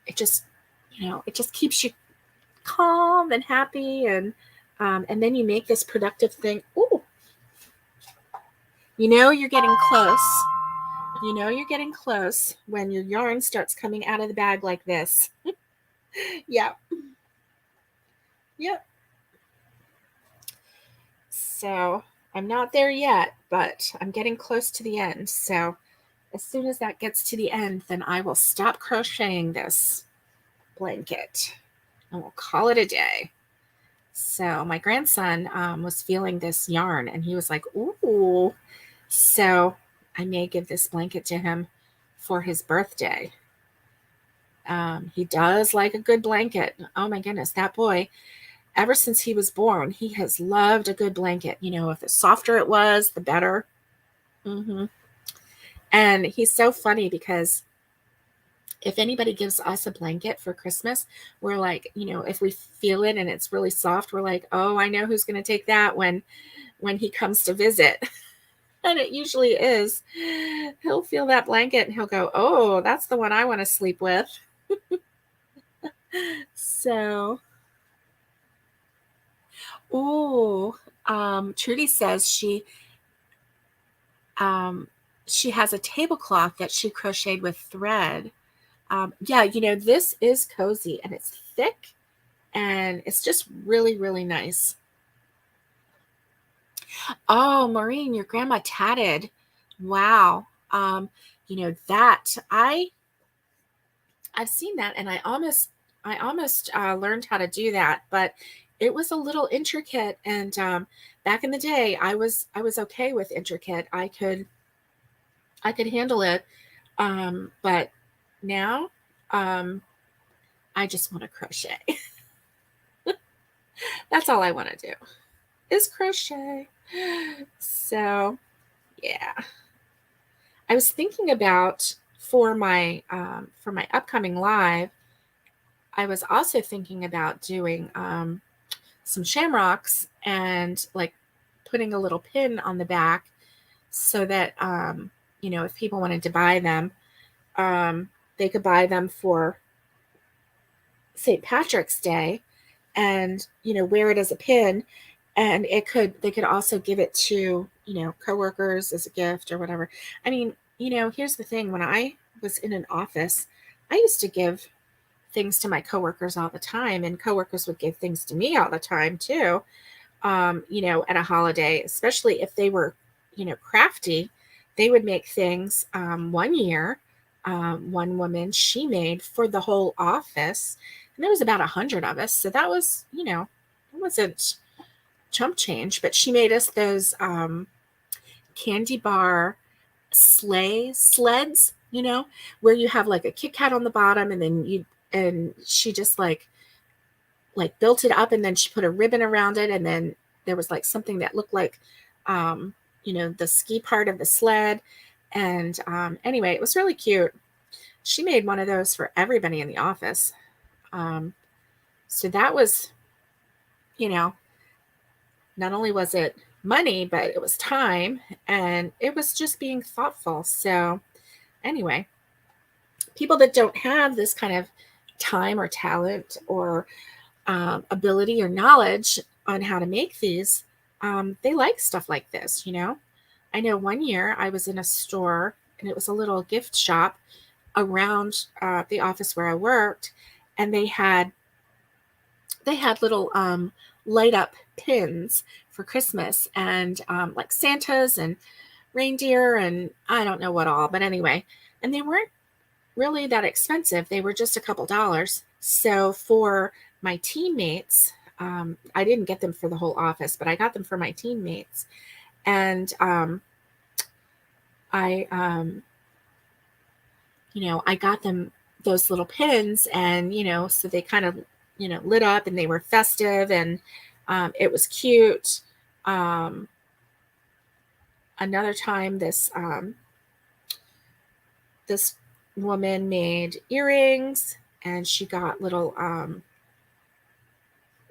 it just keeps you calm and happy, and then you make this productive thing. Ooh, you're getting close. You're getting close when your yarn starts coming out of the bag like this. Yep. Yep. So I'm not there yet, but I'm getting close to the end. So as soon as that gets to the end, then I will stop crocheting this blanket and we'll call it a day. So my grandson was feeling this yarn and he was like, ooh. So I may give this blanket to him for his birthday. He does like a good blanket. Oh my goodness, that boy, ever since he was born, he has loved a good blanket. If the softer it was, the better. Mm-hmm. And he's so funny because if anybody gives us a blanket for Christmas, we're like, if we feel it and it's really soft, we're like, oh, I know who's going to take that when he comes to visit. And it usually is. He'll feel that blanket and he'll go, oh, that's the one I want to sleep with. So, Trudy says she has a tablecloth that she crocheted with thread. Yeah, this is cozy and it's thick and it's just really, really nice. Oh, Maureen, your grandma tatted. Wow. That I've seen that and I almost learned how to do that, but it was a little intricate. And back in the day, I was okay with intricate. I could handle it. But now I just want to crochet. That's all I want to do is crochet. So yeah, I was thinking about for my upcoming live, I was also thinking about doing some shamrocks and like putting a little pin on the back so that if people wanted to buy them, they could buy them for St. Patrick's Day and wear it as a pin, and they could also give it to coworkers as a gift or whatever. I mean, here's the thing: when I was in an office, I used to give things to my coworkers all the time, and coworkers would give things to me all the time too. At a holiday, especially if they were crafty, they would make things. One year, one woman, she made for the whole office, and there was about 100 of us, so that was it wasn't chump change, but she made us those candy bar sleigh sleds, where you have like a Kit Kat on the bottom, and then she just like built it up, and then she put a ribbon around it, and then there was like something that looked like the ski part of the sled. And anyway, it was really cute. She made one of those for everybody in the office. So that was, not only was it money, but it was time, and it was just being thoughtful. So anyway, people that don't have this kind of time or talent or ability or knowledge on how to make these, they like stuff like this. I know one year I was in a store, and it was a little gift shop around the office where I worked, and they had little light up pins for Christmas, and like Santas and reindeer and I don't know what all, but anyway, and they weren't really that expensive. They were just a couple dollars. So for my teammates, I didn't get them for the whole office, but I got them for my teammates. And I got them those little pins, and so they kind of lit up and they were festive, and it was cute. Another time, this woman made earrings, and she got little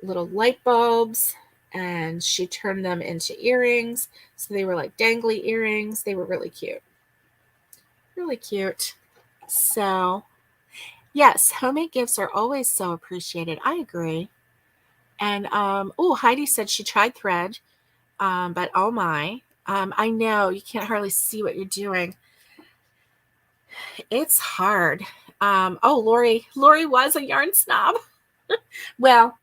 light bulbs, and she turned them into earrings. So they were like dangly earrings. They were really cute. Really cute. So yes, homemade gifts are always so appreciated. I agree. And Heidi said she tried thread, but oh my, I know you can't hardly see what you're doing. It's hard. Lori was a yarn snob. Well,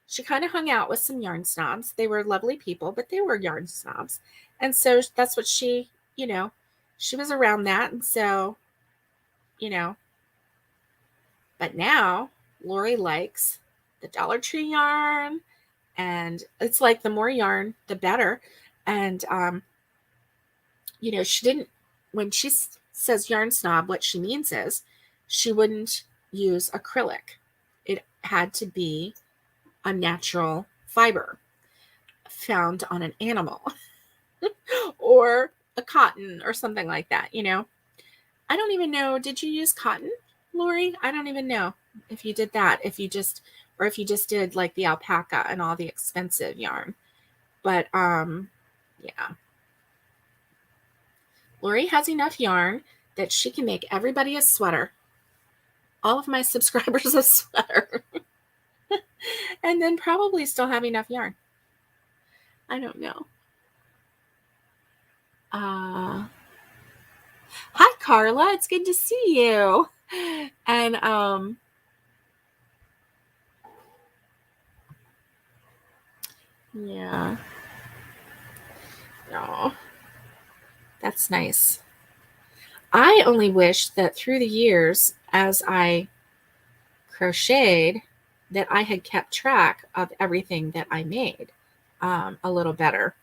she kind of hung out with some yarn snobs. They were lovely people, but they were yarn snobs. And so that's what she was around that. And so, but now Lori likes the Dollar Tree yarn, and it's like the more yarn, the better. And, she didn't, when she says yarn snob, what she means is she wouldn't use acrylic. It had to be a natural fiber found on an animal or a cotton or something like that. I don't even know. Did you use cotton, Lori? I don't even know if you did that, if you just did like the alpaca and all the expensive yarn. But yeah. Lori has enough yarn that she can make everybody a sweater. All of my subscribers a sweater. And then probably still have enough yarn. I don't know. Hi, Carla. It's good to see you. And yeah. Oh, that's nice. I only wish that through the years, as I crocheted, that I had kept track of everything that I made a little better.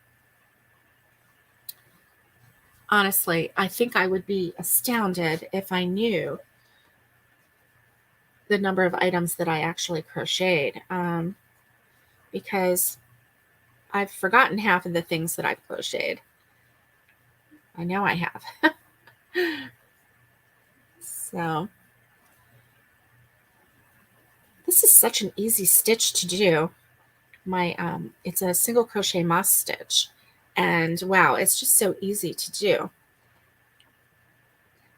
Honestly, I think I would be astounded if I knew the number of items that I actually crocheted, because I've forgotten half of the things that I've crocheted. I know I have. So this is such an easy stitch to do. It's a single crochet moss stitch, and wow, it's just so easy to do.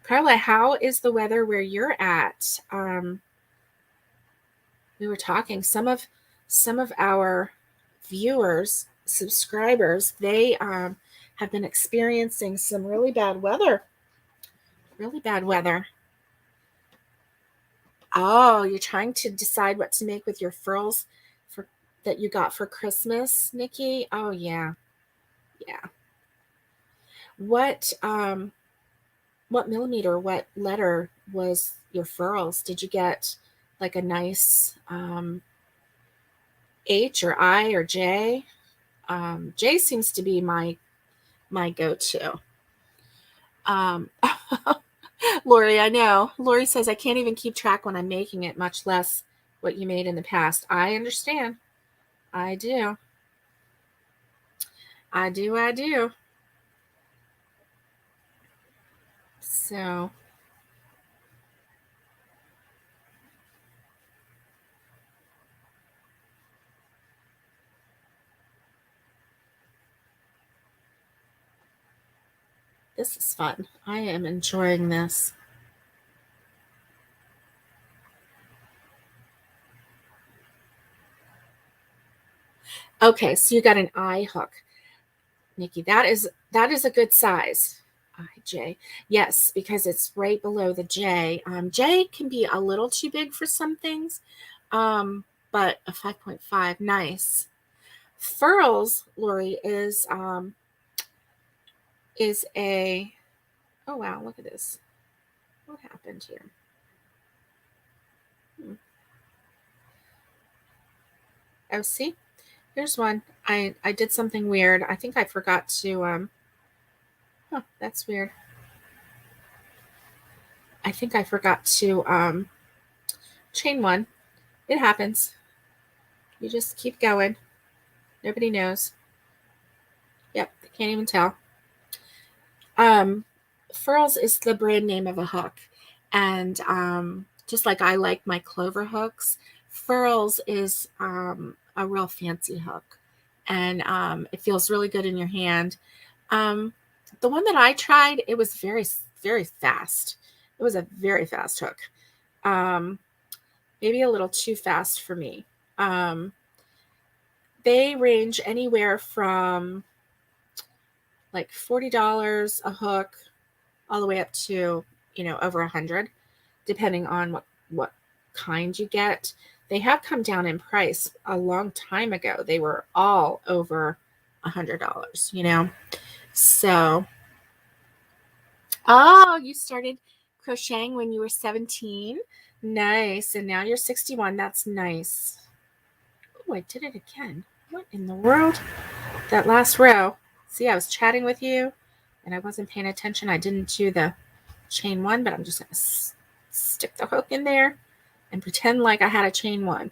Carla, how is the weather where you're at? We were talking, some of our viewers, subscribers, they have been experiencing some really bad weather. Really bad weather. Oh, you're trying to decide what to make with your furls that you got for Christmas, Nikki? Oh yeah. Yeah. What millimeter, what letter was your furls? Did you get like a nice H or I or J? J seems to be my go-to. Lori, I know. Lori says I can't even keep track when I'm making it, much less what you made in the past. I understand. I do. I do. So this is fun. I am enjoying this. Okay, so you got an I hook, Nikki. That is a good size. IJ. Yes, because it's right below the J. J can be a little too big for some things, but a 5.5, nice. Furls, Lori, is a, oh wow, look at this. What happened here? Oh, see, here's one. I did something weird. I think I forgot to that's weird. I think I forgot to chain one. It happens. You just keep going. Nobody knows. Yep, they can't even tell. Furls is the brand name of a hook. And just like I like my clover hooks, Furls is a real fancy hook. And it feels really good in your hand. The one that I tried, it was very, very fast. It was a very fast hook. Maybe a little too fast for me. They range anywhere from like $40 a hook all the way up to, over 100, depending on what kind you get. They have come down in price a long time ago. They were all over $100, So, oh, you started crocheting when you were 17. Nice. And now you're 61. That's nice. Oh, I did it again. What in the world? That last row. See, I was chatting with you and I wasn't paying attention. I didn't do the chain one, but I'm just going to stick the hook in there and pretend like I had a chain one.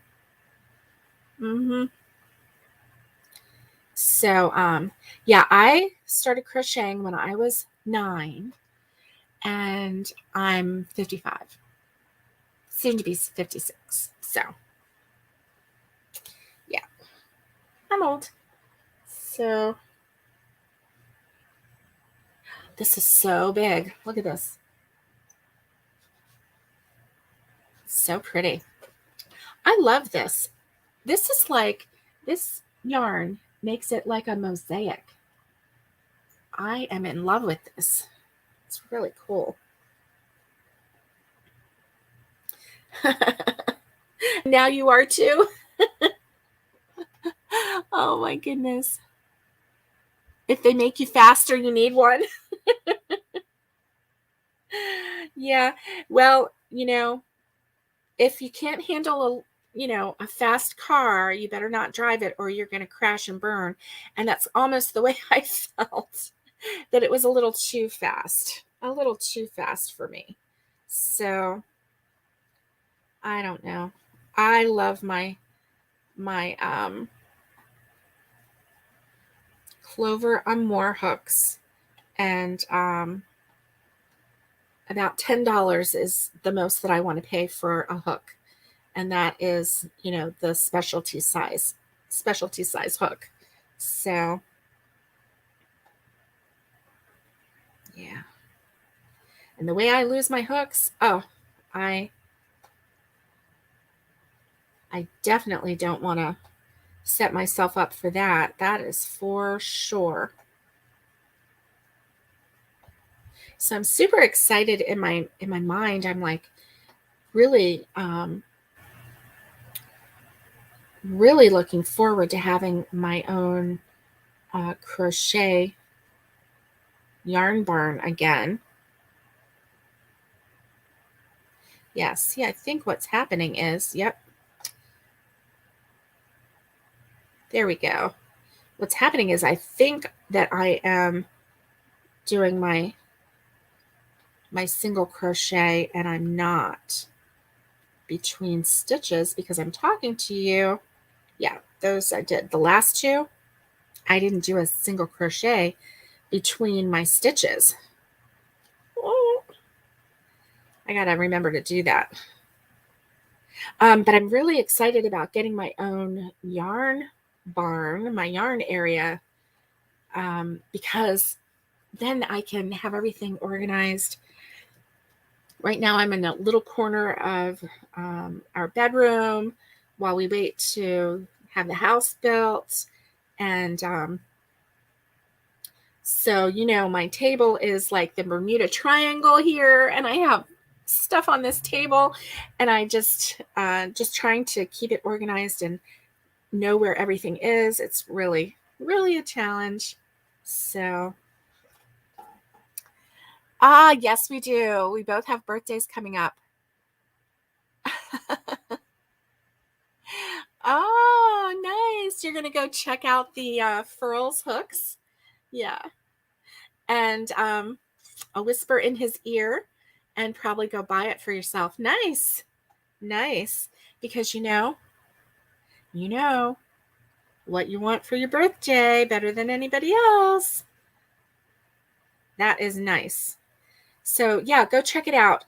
So, yeah, I started crocheting when I was 9 and I'm 55, soon to be 56. So, yeah, I'm old. So, this is so big. Look at this. So pretty. I love this. This yarn makes it like a mosaic. I am in love with this. It's really cool. Now you are too. Oh my goodness. If they make you faster, you need one. Yeah. Well, if you can't handle a fast car, you better not drive it or you're going to crash and burn. And that's almost the way I felt, that it was a little too fast for me. So I don't know. I love my Clover Amour hooks, and about $10 is the most that I want to pay for a hook, and that is the specialty size hook. So yeah, and the way I lose my hooks, I definitely don't want to set myself up for that. That is for sure. So I'm super excited in my mind. I'm like really really looking forward to having my own crochet yarn barn again. Yeah, see, I think what's happening is, yep, there we go. What's happening is I think that I am doing my single crochet and I'm not between stitches because I'm talking to you. Yeah, those I did. The last two, I didn't do a single crochet between my stitches. Oh, I gotta remember to do that. But I'm really excited about getting my own yarn barn, my yarn area, because then I can have everything organized. Right now I'm in a little corner of our bedroom while we wait to have the house built. And so, my table is like the Bermuda Triangle here, and I have stuff on this table, and I just trying to keep it organized and know where everything is. It's really, really a challenge. So, yes, we do. We both have birthdays coming up. Oh, nice. You're going to go check out the Furls hooks. Yeah. And I'll whisper in his ear and probably go buy it for yourself. Nice. Nice. because you know what you want for your birthday better than anybody else. That is nice. So yeah, go check it out.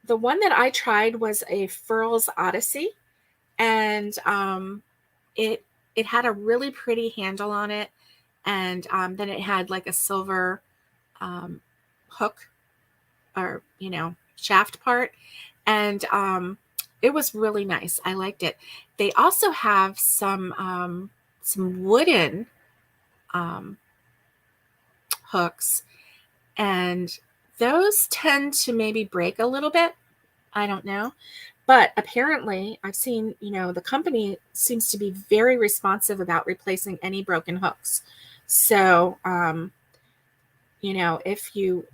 The one that I tried was a Furls Odyssey, and it had a really pretty handle on it, and then it had like a silver hook, or shaft part, and it was really nice. I liked it. They also have some wooden hooks, and those tend to maybe break a little bit. I don't know. But apparently, I've seen, the company seems to be very responsive about replacing any broken hooks. So, if you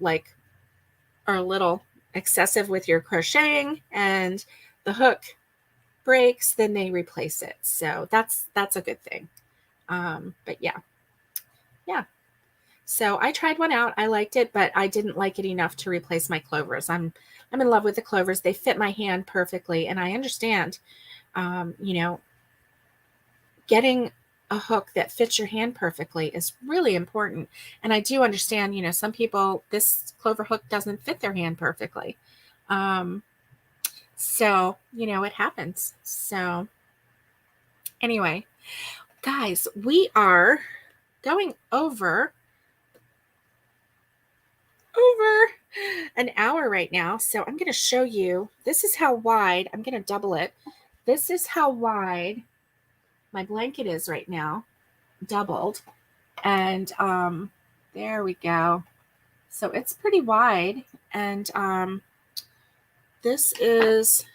are a little excessive with your crocheting and the hook breaks, then they replace it. So that's a good thing. But yeah. So I tried one out. I liked it, but I didn't like it enough to replace my clovers. I'm in love with the clovers. They fit my hand perfectly, and I understand, getting a hook that fits your hand perfectly is really important. And I do understand, some people, this clover hook doesn't fit their hand perfectly. So, it happens. So anyway, guys, we are going over an hour right now. So I'm going to show you, this is how wide, I'm going to double it. This is how wide my blanket is right now, doubled. And there we go. So it's pretty wide. And this is,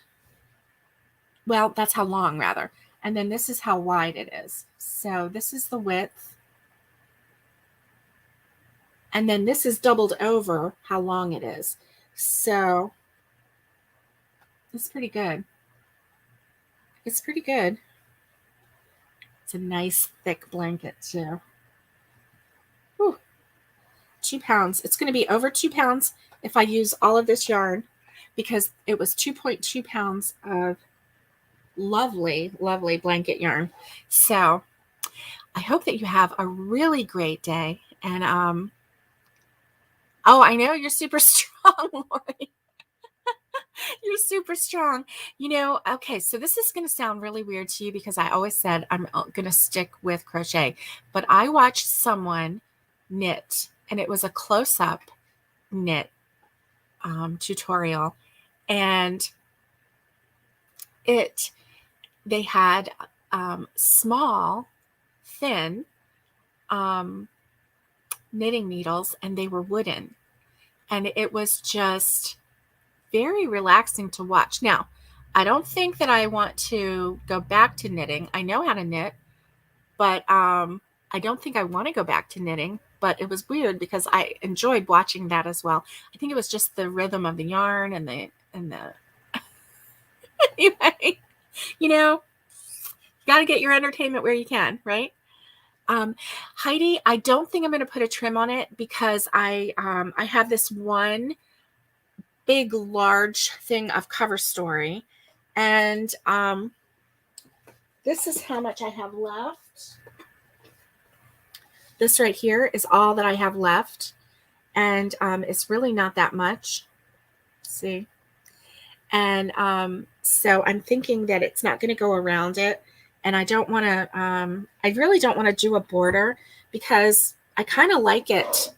well, that's how long rather. And then this is how wide it is. So this is the width. And then this is doubled over how long it is. So it's pretty good. It's pretty good. It's a nice thick blanket too. Whew. 2 pounds. It's going to be over 2 pounds if I use all of this yarn, because it was 2.2 pounds of lovely, lovely blanket yarn. So I hope that you have a really great day. And oh, I know you're super strong, Lori. You're super strong. Okay, so this is going to sound really weird to you because I always said I'm going to stick with crochet. But I watched someone knit, and it was a close-up knit tutorial. And they had small, thin knitting needles, and they were wooden. And it was just very relaxing to watch. Now, I don't think that I want to go back to knitting. I know how to knit, but I don't think I want to go back to knitting. But it was weird because I enjoyed watching that as well. I think it was just the rhythm of the yarn and the anyway, you got to get your entertainment where you can, right? Heidi, I don't think I'm going to put a trim on it because I have this one big, large thing of cover story. And this is how much I have left. This right here is all that I have left. And it's really not that much. See? And so I'm thinking that it's not going to go around it. And I don't want to, I really don't want to do a border because I kind of like it.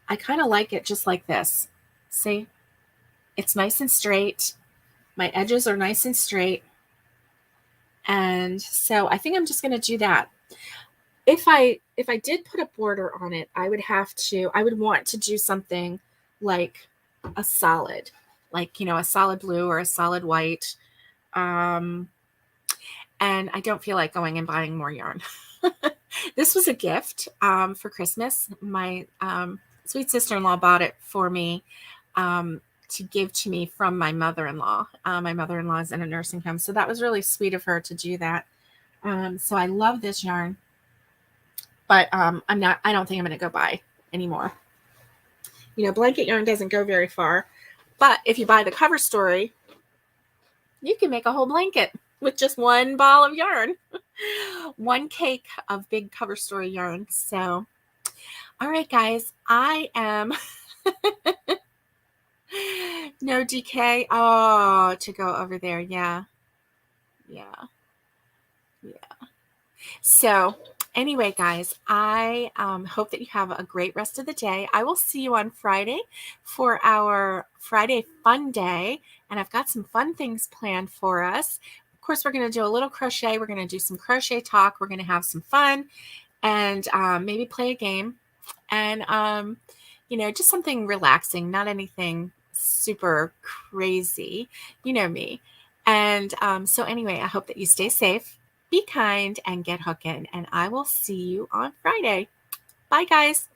I kind of like it just like this. See? It's nice and straight. My edges are nice and straight. And so I think I'm just going to do that. If I did put a border on it, I would want to do something like a solid, like, a solid blue or a solid white. And I don't feel like going and buying more yarn. This was a gift for Christmas. My sweet sister-in-law bought it for me to give to me from my mother-in-law. My mother-in-law is in a nursing home, so that was really sweet of her to do that. So I love this yarn, but I don't think I'm going to go buy anymore. Blanket yarn doesn't go very far, but if you buy the cover story, You can make a whole blanket with just one ball of yarn, one cake of big cover story yarn. So, all right, guys, I am no DK. Oh, to go over there. Yeah. Yeah. Yeah. So, anyway, guys, I hope that you have a great rest of the day. I will see you on Friday for our Friday fun day. And I've got some fun things planned for us. Of course, we're going to do a little crochet. We're going to do some crochet talk. We're going to have some fun and maybe play a game. And, just something relaxing, not anything super crazy. You know me. And so, anyway, I hope that you stay safe, be kind, and get hooking. And I will see you on Friday. Bye, guys.